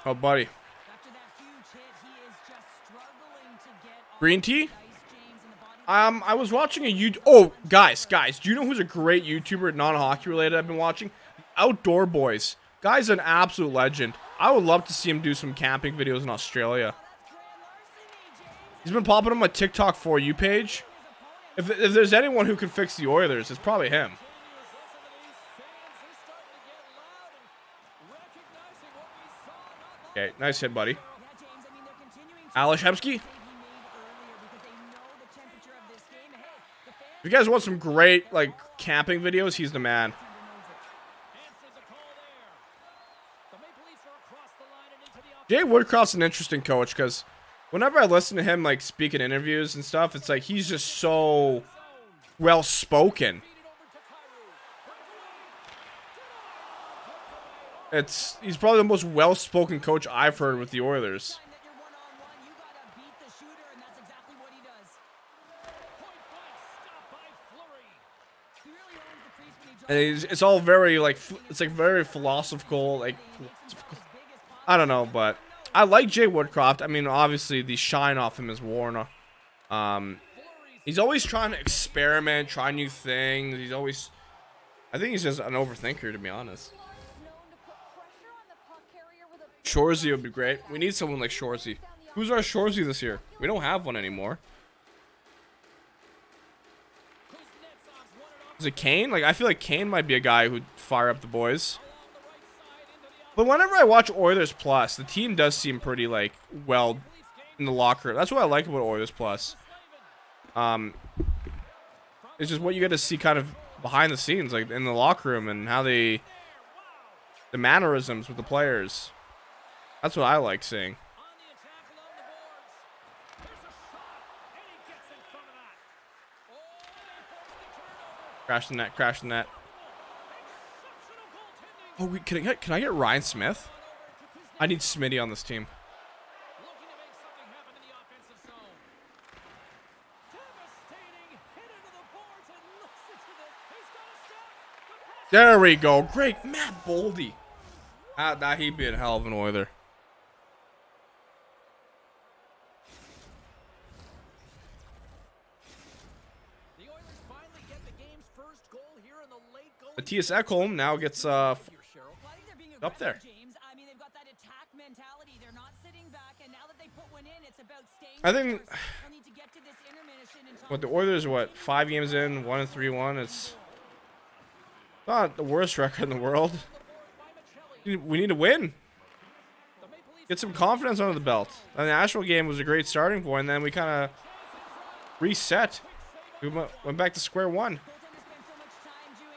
oh, buddy. Green tea? I was watching a YouTube. Oh, guys, do you know who's a great YouTuber, non-hockey related? I've been watching Outdoor Boys. Guy's an absolute legend. I would love to see him do some camping videos in Australia. He's been popping on my TikTok For You page. If there's anyone who can fix the Oilers, it's probably him. Okay, nice hit, buddy. Alex Hemsky. If you guys want some great, like, camping videos, he's the man. Jay Woodcroft's an interesting coach, because whenever I listen to him, like, speak in interviews and stuff, it's like he's just so well-spoken. He's probably the most well-spoken coach I've heard with the Oilers. And it's all very, like, it's like very philosophical, like, I don't know, but I like Jay Woodcroft. I mean, obviously the shine off him is worn. He's always trying to experiment, try new things. I think he's just an overthinker, to be honest. Shorzy would be great. We need someone like Shorzy. Who's our Shorzy this year? We don't have one anymore. Is it Kane? Like, I feel like Kane might be a guy who'd fire up the boys. But whenever I watch Oilers Plus, the team does seem pretty, like, well in the locker room. That's what I like about Oilers Plus. It's just what you get to see kind of behind the scenes, like, in the locker room and how the mannerisms with the players. That's what I like seeing. Crash the net, crash the net. Oh, can I get Ryan Smith? I need Smitty on this team. There we go. Great. Matt Boldy. He'd be a hell of an Oiler. Matthias Ekholm now gets up there. I think what the Oilers are, what, 5 games in, 1-3-1. It's not the worst record in the world. We need to win. get some confidence under the belt. And the Nashville game was a great starting point, and then we kind of reset. We went back to square one.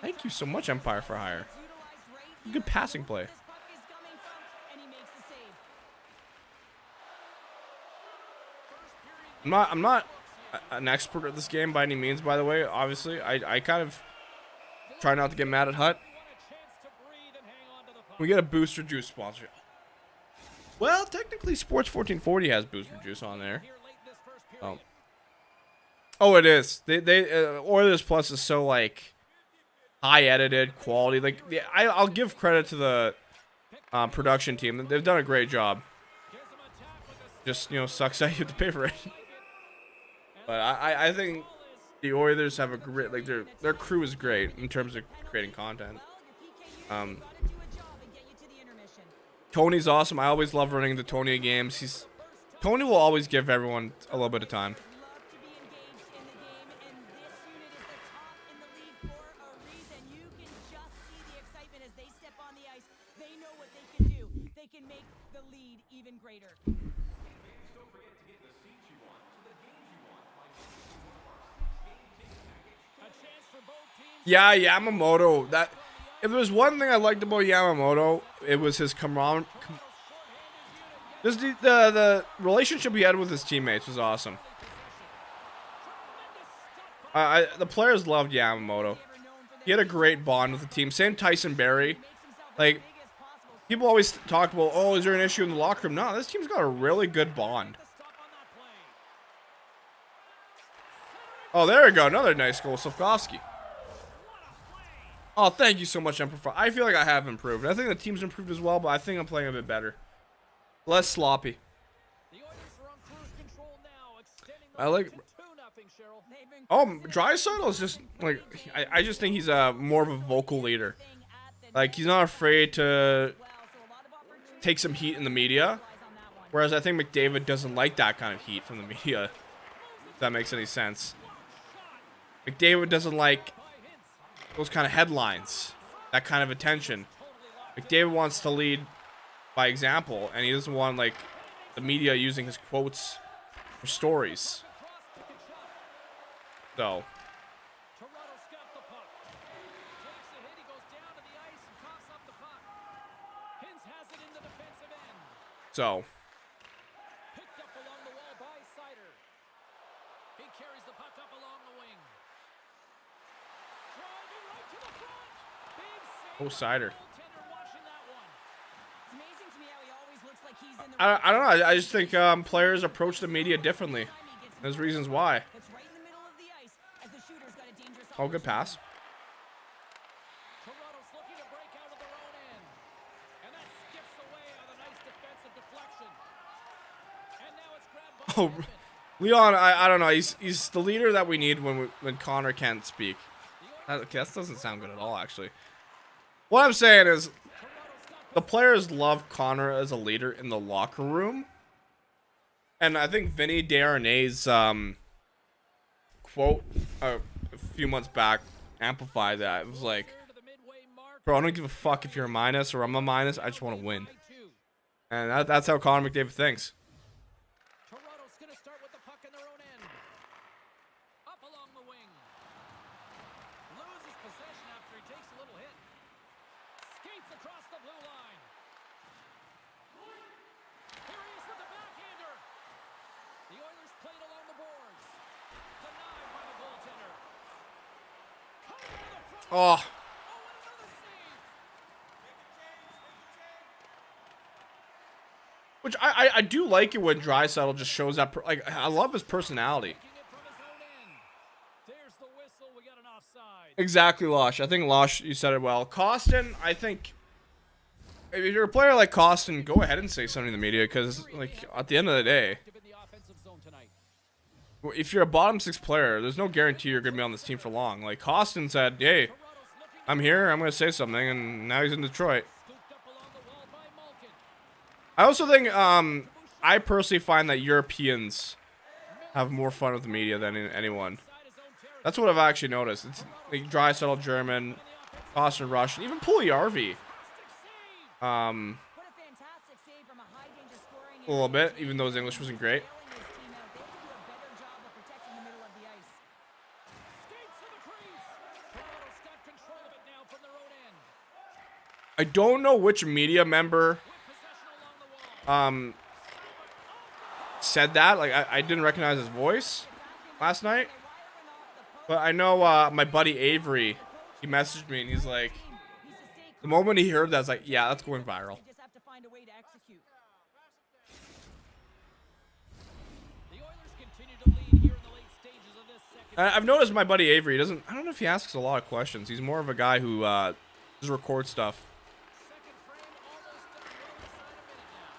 Thank you so much, Empire for Hire. Good passing play. I'm not an expert at this game by any means, by the way. Obviously, I kind of try not to get mad at Hut. We get a Booster Juice sponsor. Well, technically, Sports 1440 has Booster Juice on there. Oh, it is. Oilers Plus is so like high edited quality. Like, I'll give credit to the production team. They've done a great job. Just, you know, sucks that you have to pay for it. But I think the Oilers have a great, like, their crew is great in terms of creating content. Tony's awesome. I always love running the Tony games. Tony will always give everyone a little bit of time. Yeah, Yamamoto. If there was one thing I liked about Yamamoto, it was his camaraderie. The relationship he had with his teammates was awesome. The players loved Yamamoto. He had a great bond with the team. Same Tyson Barrie. Like, people always talk about, oh, is there an issue in the locker room? No, this team's got a really good bond. Oh, there we go. Another nice goal, Slavkovsky. Oh, thank you so much, Emperor. I feel like I have improved. I think the team's improved as well, but I think I'm playing a bit better. Less sloppy. I like... Oh, Draisaitl is just, like... I just think he's more of a vocal leader. Like, he's not afraid to take some heat in the media. Whereas I think McDavid doesn't like that kind of heat from the media. If that makes any sense. McDavid doesn't like those kind of headlines, that kind of attention. McDavid wants to lead by example, and he doesn't want, like, the media using his quotes for stories. So. So. Oh, Sider. I don't know. I just think players approach the media differently. There's reasons why. Oh, good pass. Oh, Leon, I don't know. He's the leader that we need when Connor can't speak. Okay, that doesn't sound good at all, actually. What I'm saying is, the players love Connor as a leader in the locker room. And I think Vinny Darnay's quote a few months back amplified that. It was like, bro, I don't give a fuck if you're a minus or I'm a minus. I just want to win. And that's how Connor McDavid thinks. Oh. Which I do like it when Draisaitl just shows up. Like, I love his personality. Exactly, Losh. I think, Losh, you said it well. Costin, I think, if you're a player like Costin, go ahead and say something to the media, because, like, at the end of the day, if you're a bottom six player, there's no guarantee you're going to be on this team for long. Like, Costin said, hey, I'm here, I'm going to say something, and now he's in Detroit. I also think, I personally find that Europeans have more fun with the media than anyone. That's what I've actually noticed. It's like Draisaitl German, Costin Russian, even Puljujärvi. A little bit, even though his English wasn't great. Bailing his team out. They have to do a better job of protecting the middle of the ice. Skates to the crease. Toronto's got control of it now from their own end. I don't know which media member With possession along the wall. said that. Like I didn't recognize his voice last night. But I know my buddy Avery, he messaged me and he's like, the moment he heard that, I was like, yeah, that's going viral. They just have to find a way to execute. The Oilers continue to lead here in the late stages of this second. I've noticed my buddy Avery doesn't. I don't know if he asks a lot of questions. He's more of a guy who just records stuff. Second frame almost done well inside a minute now.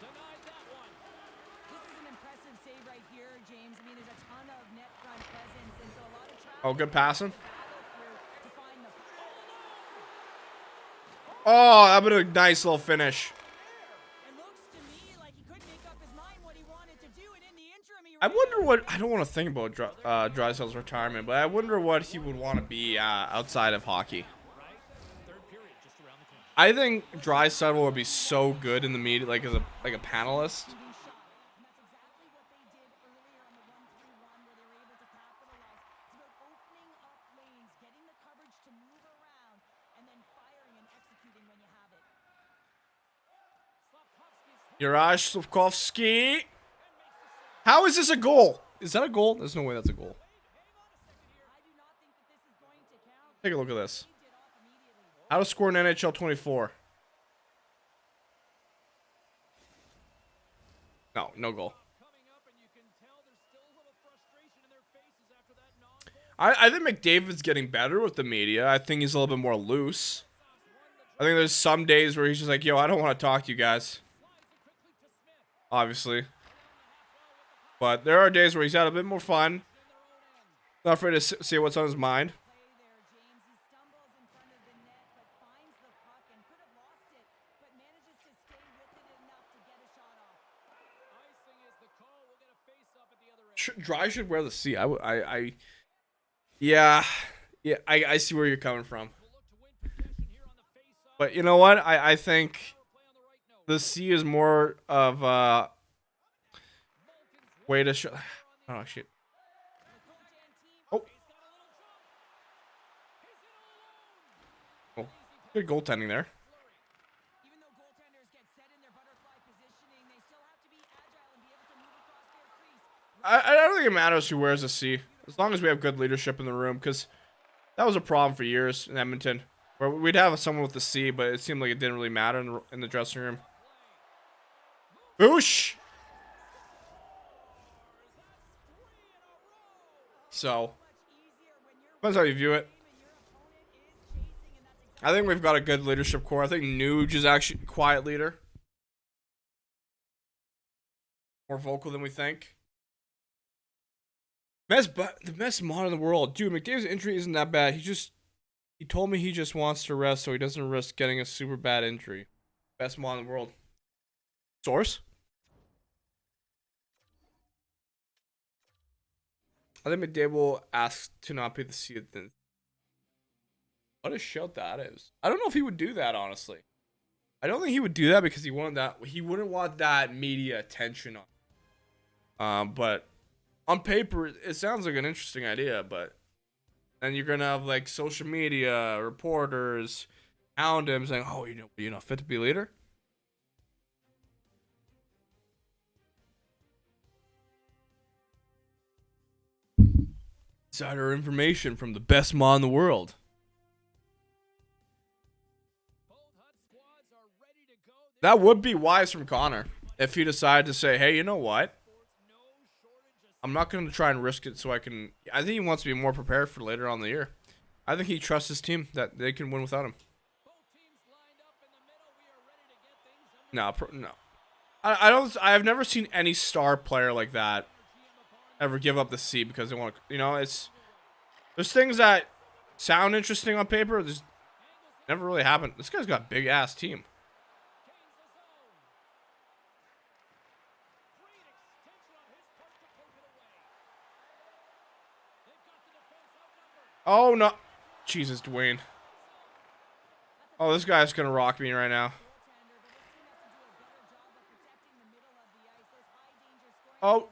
Denied that one. This is an impressive save right here, James. I mean, there's a ton of net front presence, and so a lot of traffic. Oh, good passing. Battle through to find the. Oh, that would have been a nice little finish. It looks to me like he couldn't make up his mind what he wanted to do, and in the interim, he. I wonder what. I don't want to think about Draisaitl's retirement, but I wonder what he would want to be outside of hockey. Right? Third period just around the corner. I think Draisaitl would be so good in the media, like as a panelist. Shot. And that's exactly what they did earlier on the 1-3-1, where they were able to capitalize. It's about opening up lanes, getting the coverage to move around, and then firing and executing when you have it. Slavkovsky's Juraj Slavkovsky. How is this a goal? Is that a goal? There's no way that's a goal. I do not think that this is going to count. Take a look at this. He did off immediately. How to score in NHL 24. No, no goal. coming up, and you can tell there's still a little frustration in their faces after that non-goal. I think McDavid's getting better with the media. I think he's a little bit more loose. I think there's some days where he's just like, yo, I don't want to talk to you guys. Obviously. But there are days where he's had a bit more fun. Not afraid to say what's on his mind. Play there, James. He stumbles in front of the net, but finds the puck and could have lost it, but manages to stay with it enough to get a shot off. Icing is the call. We'll get a face-off at the other end. Dry should wear the C. Yeah, I see where you're coming from. We'll look to win possession here on the face-off. But you know what? I think Play on the right note. the C is more of a way to show. Oh shit! Oh, oh, good goaltending there. Even though goaltenders get set in their butterfly positioning, they still have to be agile and be able to move across their crease. I don't think it matters who wears a C, as long as we have good leadership in the room. Because that was a problem for years in Edmonton, where we'd have someone with the C, but it seemed like it didn't really matter in the dressing room. Boosh! So, depends how you view it. I think we've got a good leadership core. I think Nuge is actually a quiet leader. More vocal than we think. The best mod in the world. Dude, McDavid's injury isn't that bad. He told me he just wants to rest so he doesn't risk getting a super bad injury. Best mod in the world. Source? I think McDavid will ask to not pay the C at the. What a shout that is. I don't know if he would do that, honestly. I don't think he would do that because he wouldn't want that media attention on. But on paper, it sounds like an interesting idea, but then you're gonna have like social media reporters hound him saying, "Oh, you're not fit to be a leader." Insider information from the best mod in the world. Both Hut squads are ready to go. That would be wise from Connor if he decided to say, "Hey, you know what? No shortage of I'm not going to try and risk it so I can." I think he wants to be more prepared for later on in the year. I think he trusts his team that they can win without him. both teams lined up in the middle. We are ready to get things No. under I don't. I've never seen any star player like that ever give up the C because they want to. There's things that sound interesting on paper. There's never really happened. This guy's got a big ass team. great extension on his part to poke it away. They've got the defense outnumbered. Oh no, Jesus, Dwayne. Oh, this guy's gonna rock me right now. Oh.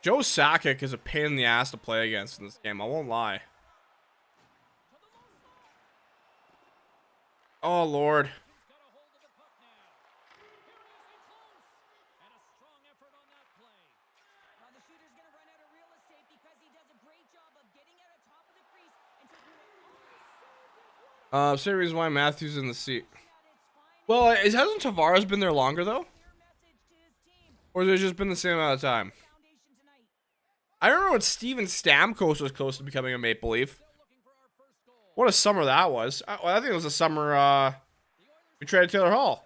Joe Sakic is a pain in the ass to play against in this game. I won't lie. Oh, Lord. Same reason why Matthews in the seat. Well, hasn't Tavares been there longer, though? Or has it just been the same amount of time? I remember when Steven Stamkos was close to becoming a Maple Leaf. What a summer that was. I think it was the summer we traded Taylor Hall.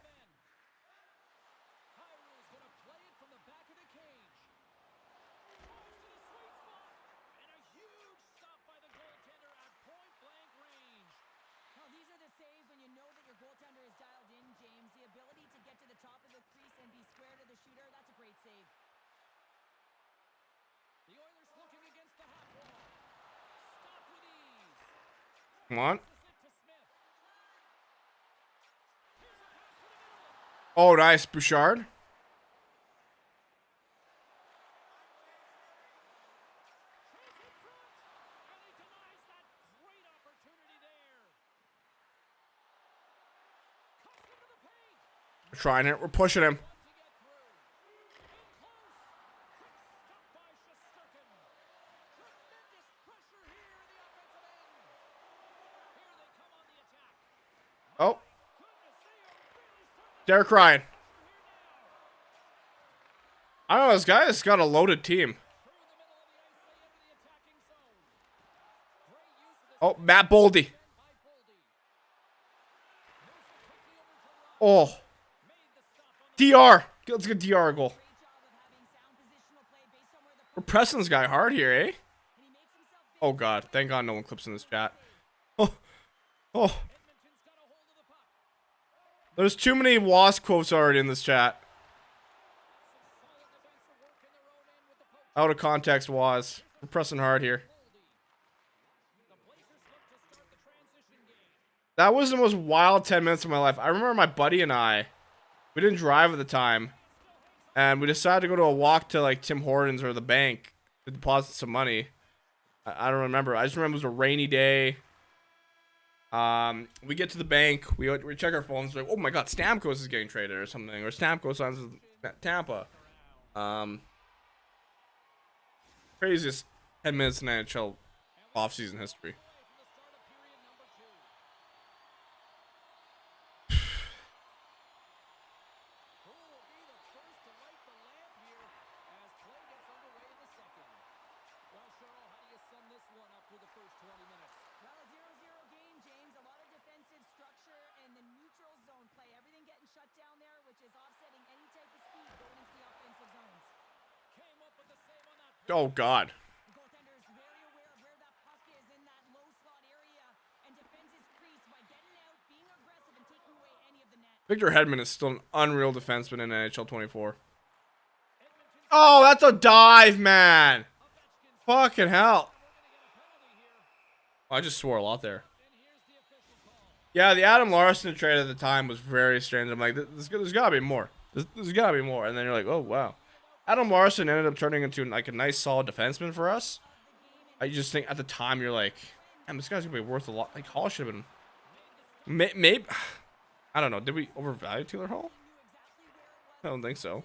Come on. Oh, nice. Bouchard. We're trying it. We're pushing him. Oh. Derek Ryan. I don't know, this guy has got a loaded team. Oh, Matt Boldy. Oh. DR. Let's get DR a goal. We're pressing this guy hard here, eh? Oh, God. Thank God no one clips in this chat. Oh. Oh. There's too many Woz quotes already in this chat. Out of context, Woz. We're pressing hard here. That was the most wild 10 minutes of my life. I remember my buddy and I, we didn't drive at the time, and we decided to go to a walk to like Tim Hortons or the bank to deposit some money. I don't remember. I just remember it was a rainy day. We get to the bank, we check our phones, like, oh my God, Stamkos is getting traded or something, or Stamkos signs with Tampa. Craziest 10 minutes in NHL offseason history. Oh, God. Victor Hedman is still an unreal defenseman in NHL 24. Oh, that's a dive, man. Fucking hell. I just swore a lot there. Yeah, the Adam Larson trade at the time was very strange. I'm like, there's got to be more. There's got to be more. And then you're like, oh, wow. Adam Larson ended up turning into like a nice, solid defenseman for us. I just think at the time you're like, man, this guy's gonna be worth a lot. Like Hall should have been, maybe, I don't know. Did we overvalue Taylor Hall? I don't think so.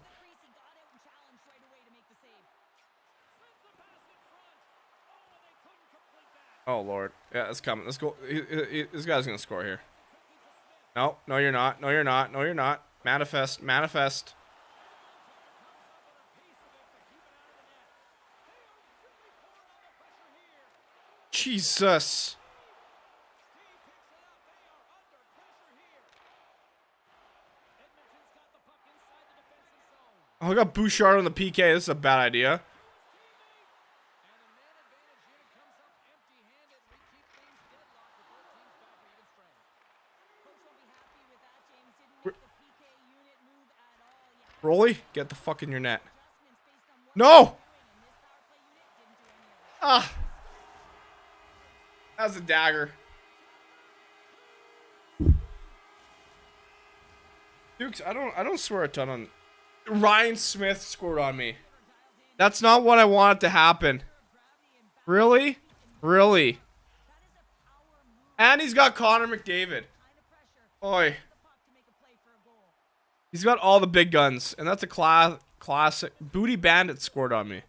Oh Lord, yeah, it's coming. Let's go. This guy's gonna score here. No, no, you're not. No, you're not. No, you're not. Manifest, manifest. Jesus. Oh, I got Bouchard on the PK. This is a bad idea. Rolly, get the fuck in your net. No! Ah! That was a dagger. Dukes, I don't swear a ton on... Ryan Smith scored on me. That's not what I wanted to happen. Really? Really? And he's got Connor McDavid. Oi. He's got all the big guns. And that's a classic. Booty Bandit scored on me.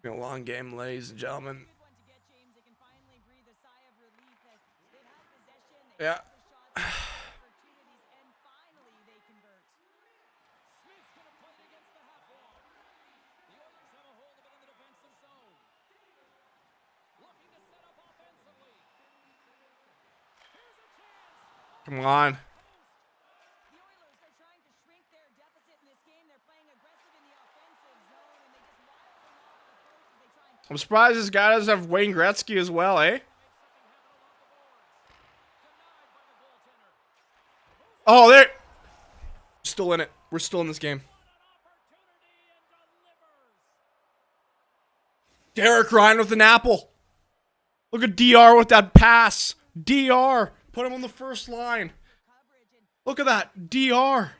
Been a long game, ladies and gentlemen. Yeah. Come on. I'm surprised this guy doesn't have Wayne Gretzky as well, eh? Oh, there. Still in it. We're still in this game. Derek Ryan with an apple. Look at DR with that pass. DR. Put him on the first line. Look at that. DR.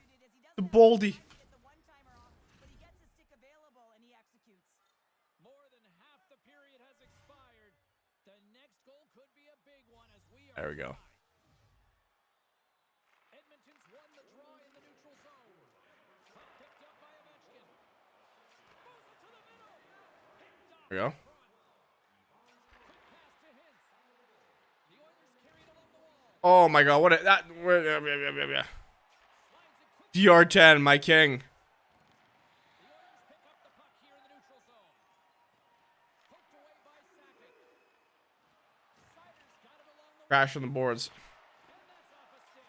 The Boldy. There we go. Edmonton's won the draw in the neutral zone. Puck picked up by Ovechkin. Moves it to the middle. Picked There we go. Quick pass to Hintz. The Oilers carried along the wall. Oh my god, what a, that yeah. DR10, my king. The Oilers pick up the puck here in the neutral zone. Poked away by Sakic. Siders got it along the Crash on the boards. and that's off a stick.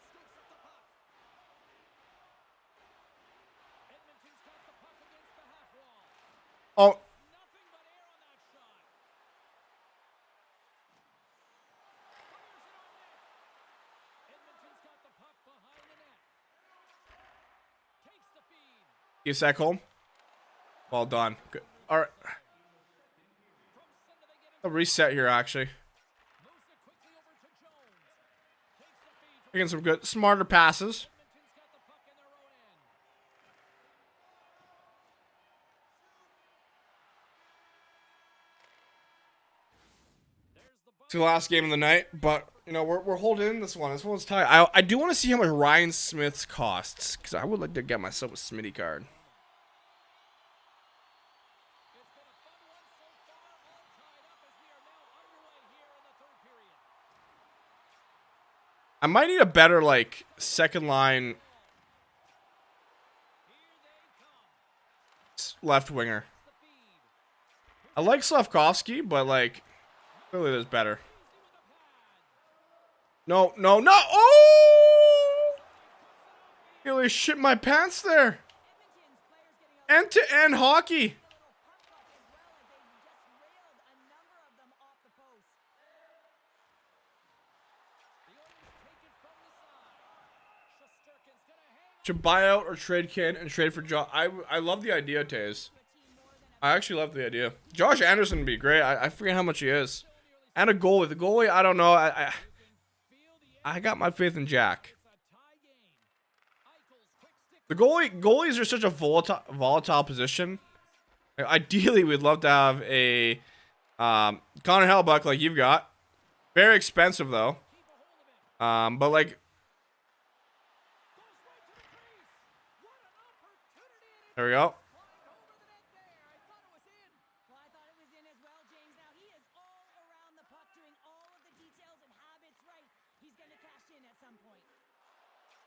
Handles the pass. Edmonton's got the puck against the half wall. Oh, Nothing but air on that shot. Fires it on net. Edmonton's got the puck behind the net. Takes the feed. you sec home. Well done. Good. All right. From center they get him. A reset here, actually. Moves it quickly over to Jones. Takes the feed from Making some good, smarter passes. Edmonton's got the puck in their own end. There's the It's the last game of the night, but you know we're holding in this one. This one's tight. I do want to see how much Ryan Smith's costs because I would like to get myself a Smitty card. I might need a better like second line left winger. I like Slavkovsky, but like clearly there's better. No, no, no! Oh! Nearly shit my pants there. End-to-end hockey. Should buy out or trade Kane and trade for Josh. I love the idea, Taze. I actually love the idea. Josh Anderson would be great. I forget how much he is. And a goalie. The goalie, I don't know. I got my faith in Jack. The goalies are such a volatile position. Ideally, we'd love to have a Connor Hellebuyck like you've got. Very expensive though. But like, there we go.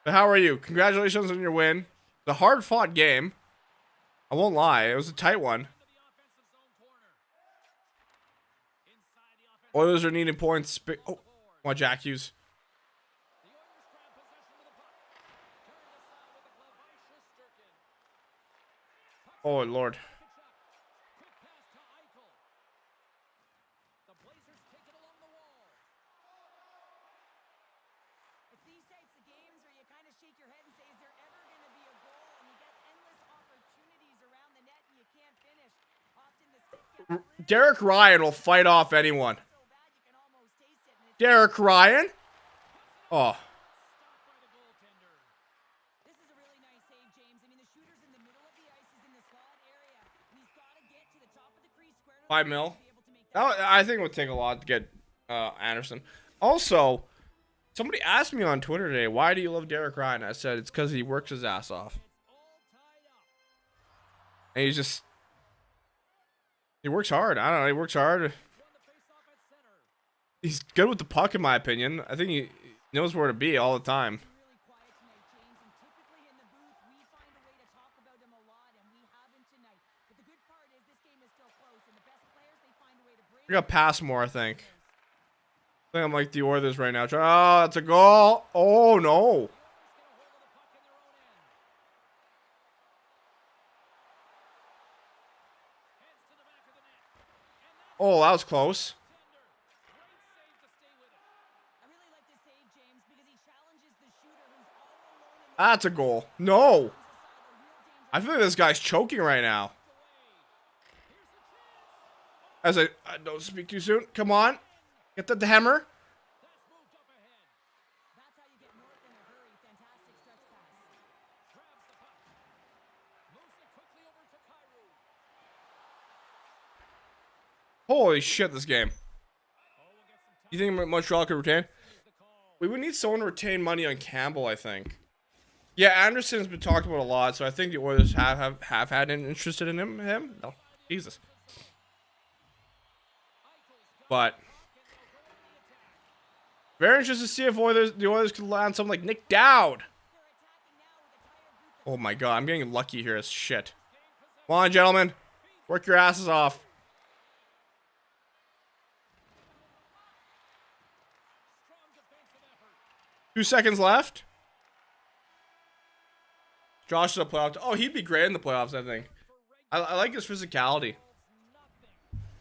But how are you? Congratulations on your win. The hard-fought game. I won't lie. It was a tight one. Oilers are needing points. Oh, come on, Jack Hughes. Oh, Lord. shake your head and say, is there ever going to be a goal? And you get endless opportunities around the net and you can't finish. Often the stick gets ripped Derek Ryan will fight off anyone. so bad you can almost taste it. And it's Derek Ryan? Oh. Stopped by the goaltender. This is a really nice save, James. I mean, the shooter's in the middle of the ice. He's in the slot area. And he's got to get to the top of the crease square to the 5 net mil. to be able to make that. I think it would take a lot to get Anderson. Also, somebody asked me on Twitter today, why do you love Derek Ryan? I said it's because he works his ass off. All tied up. And he works hard. I don't know, he works hard. Won the faceoff at center. He's good with the puck, in my opinion. I think he knows where to be all the time. Really quiet tonight, James. And typically in the booth, we find a way to talk about him a lot, and we haven't tonight. But the good part is this game is still close, and the best players, they find a way to break. We got pass more, I think. I think I'm like the Oilers right now. Oh, that's a goal. Oh, no. Oilers get a hold of the puck in their own end. Heads to the back of the net. And that's Oh, that was close. tender. Great save to stay with it. I really like this save, James, because he challenges the shooter who's all alone in the That's a goal. No. aside a real danger. I feel like this guy's choking right now. Here's the chance. As I don't speak too soon. Come on. Get the hammer. That's moved up ahead. That's how you get north in a hurry. Fantastic stretch pass. Grabs the puck. Moves it quickly over to Kyrou. Holy shit, this game. Oh, we'll get some time. You think Montreal could retain? Here's the call. We would need someone to retain money on Campbell, I think. Yeah, Anderson's been talked about a lot, so I think the Oilers have had an interested in him. No, Jesus. But very interested to see if the Oilers could land something like Nick Dowd. Oh my god, I'm getting lucky here as shit. Come on, gentlemen. Work your asses off. Strong defensive effort. 2 seconds left. Josh is a playoff. Oh, he'd be great in the playoffs, I think. I like his physicality. Nothing.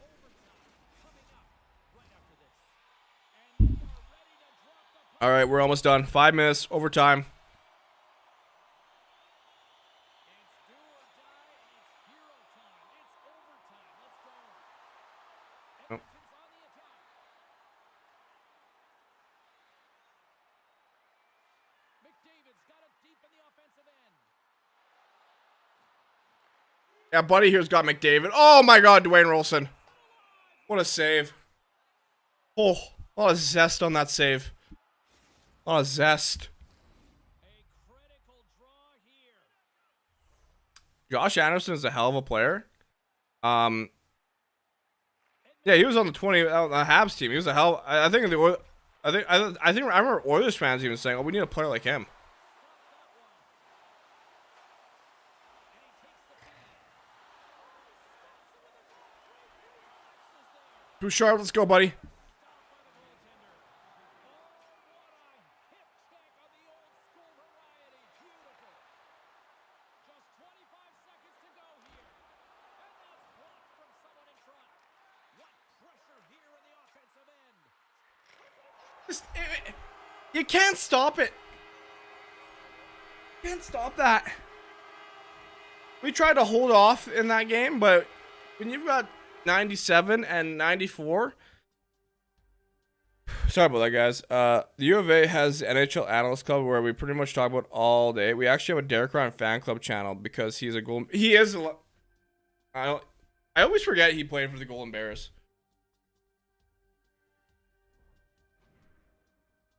Overtime coming up right after this. And we are ready to drop the puck. All right, we're almost done. 5 minutes, overtime. It's do or die, and it's hero time. It's overtime. Let's go. Oh. Edmonton's on the attack. McDavid's got it deep in the offensive end. Yeah, buddy here's got McDavid. Oh my god, Dwayne Rolson. What a save. Oh, a lot of zest on that save. A lot of zest. A critical draw here. Josh Anderson is a hell of a player. Yeah, he was on the 20 the Habs team. He was a hell. I think I remember Oilers fans even saying, "Oh, we need a player like him." Too sharp. Let's go, buddy. You can't stop it. You can't stop that. We tried to hold off in that game, but when you've got 97 and 94. Sorry about that, guys. The U of A has NHL Analyst Club where we pretty much talk about all day. We actually have a Derek Ryan fan club channel because he's a goal. He is. I always forget he played for the Golden Bears.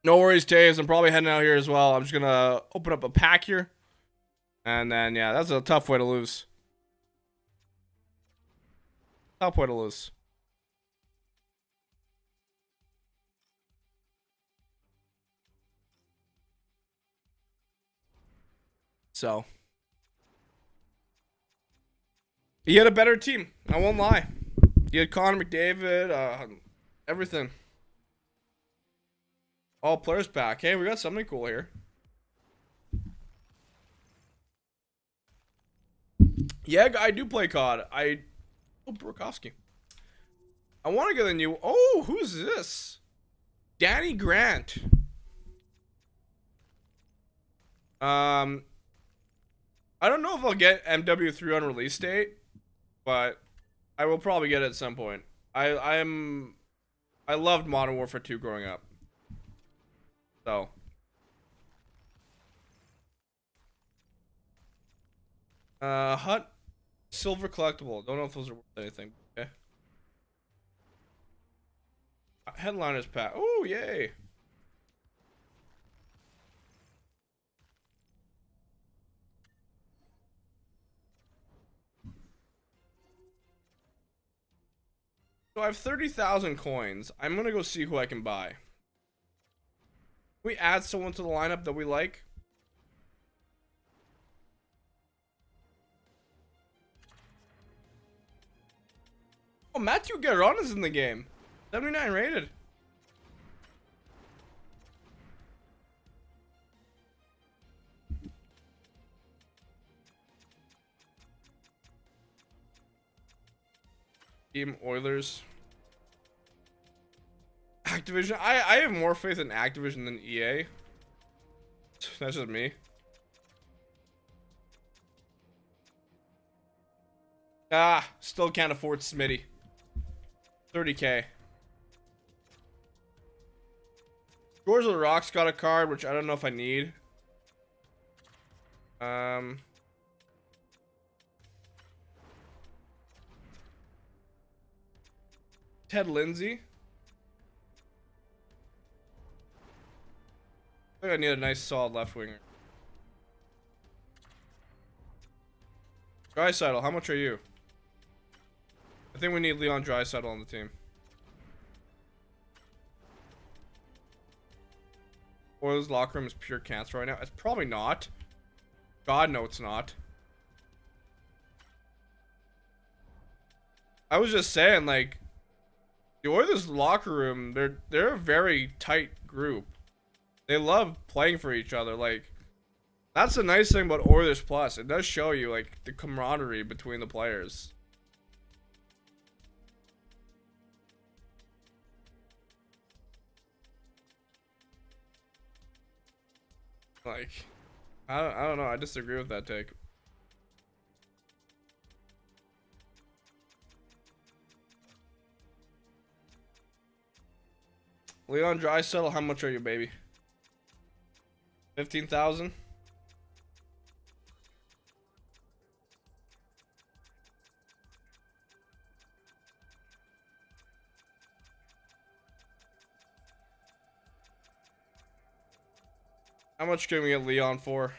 No worries, Taves. I'm probably heading out here as well. I'm just gonna open up a pack here, and then yeah, that's a tough way to lose. Tough way to lose. So he had a better team. I won't lie. He had Connor McDavid, everything. All players back. Hey, we got something cool here. Yeah, I do play COD. Oh, Burakovsky. I want to get a new. Oh, who's this? Danny Grant. I don't know if I'll get MW3 on release date, but I will probably get it at some point. I loved Modern Warfare 2 growing up. So. Hut silver collectible. Don't know if those are worth anything. Okay. Headliners pack. Oh, yay. So I have 30,000 coins. I'm gonna go see who I can buy. Can we add someone to the lineup that we like? Oh, Matthew Guerin is in the game. 79 rated. Team Oilers. Activision. I have more faith in Activision than EA. That's just me. Ah, still can't afford Smitty. 30K. George of the Rock's got a card, which I don't know if I need. Ted Lindsay. I think I need a nice solid left winger. Draisaitl, how much are you? I think we need Leon Draisaitl on the team. Oilers locker room is pure cancer right now. It's probably not. God, no, it's not. I was just saying, like, the Oilers locker room, they're a very tight group. They love playing for each other. Like, that's the nice thing about Oilers Plus. It does show you, like, the camaraderie between the players. Like, I don't know. I disagree with that take. Leon Draisaitl, how much are you, baby? 15,000. How much can we get Leon for?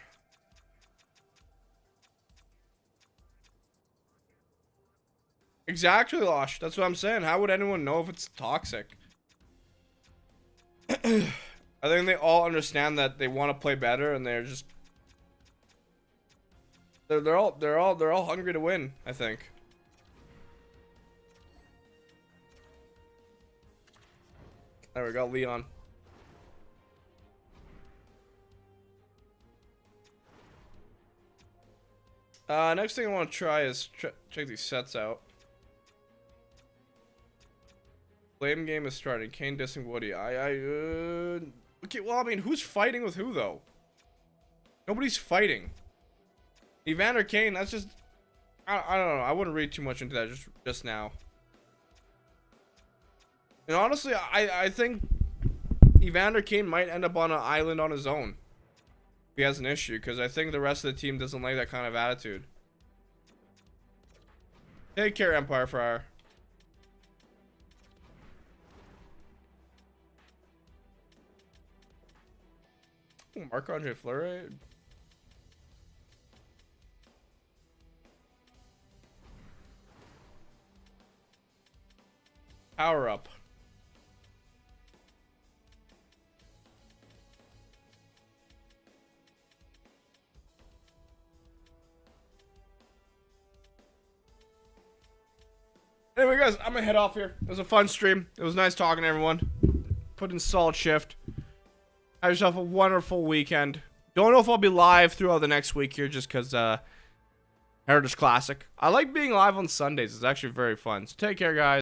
Exactly, Losh. That's what I'm saying. How would anyone know if it's toxic? I think they all understand that they want to play better, and they're just they're all hungry to win, I think. There we go, Leon. Next thing I want to try is check these sets out. Blame game is starting. Kane dissing Woody. Okay, well, I mean, who's fighting with who, though? Nobody's fighting. Evander Kane, that's just... I don't know. I wouldn't read too much into that just now. And honestly, I think Evander Kane might end up on an island on his own. If he has an issue, because I think the rest of the team doesn't like that kind of attitude. Take care, Empire Fryer. Marc-Andre Fleury. Power up. Anyway, guys, I'm gonna head off here. It was a fun stream. It was nice talking to everyone. Put in solid shift. Have yourself a wonderful weekend. Don't know if I'll be live throughout the next week here just because Heritage Classic. I like being live on Sundays. It's actually very fun. So take care, guys.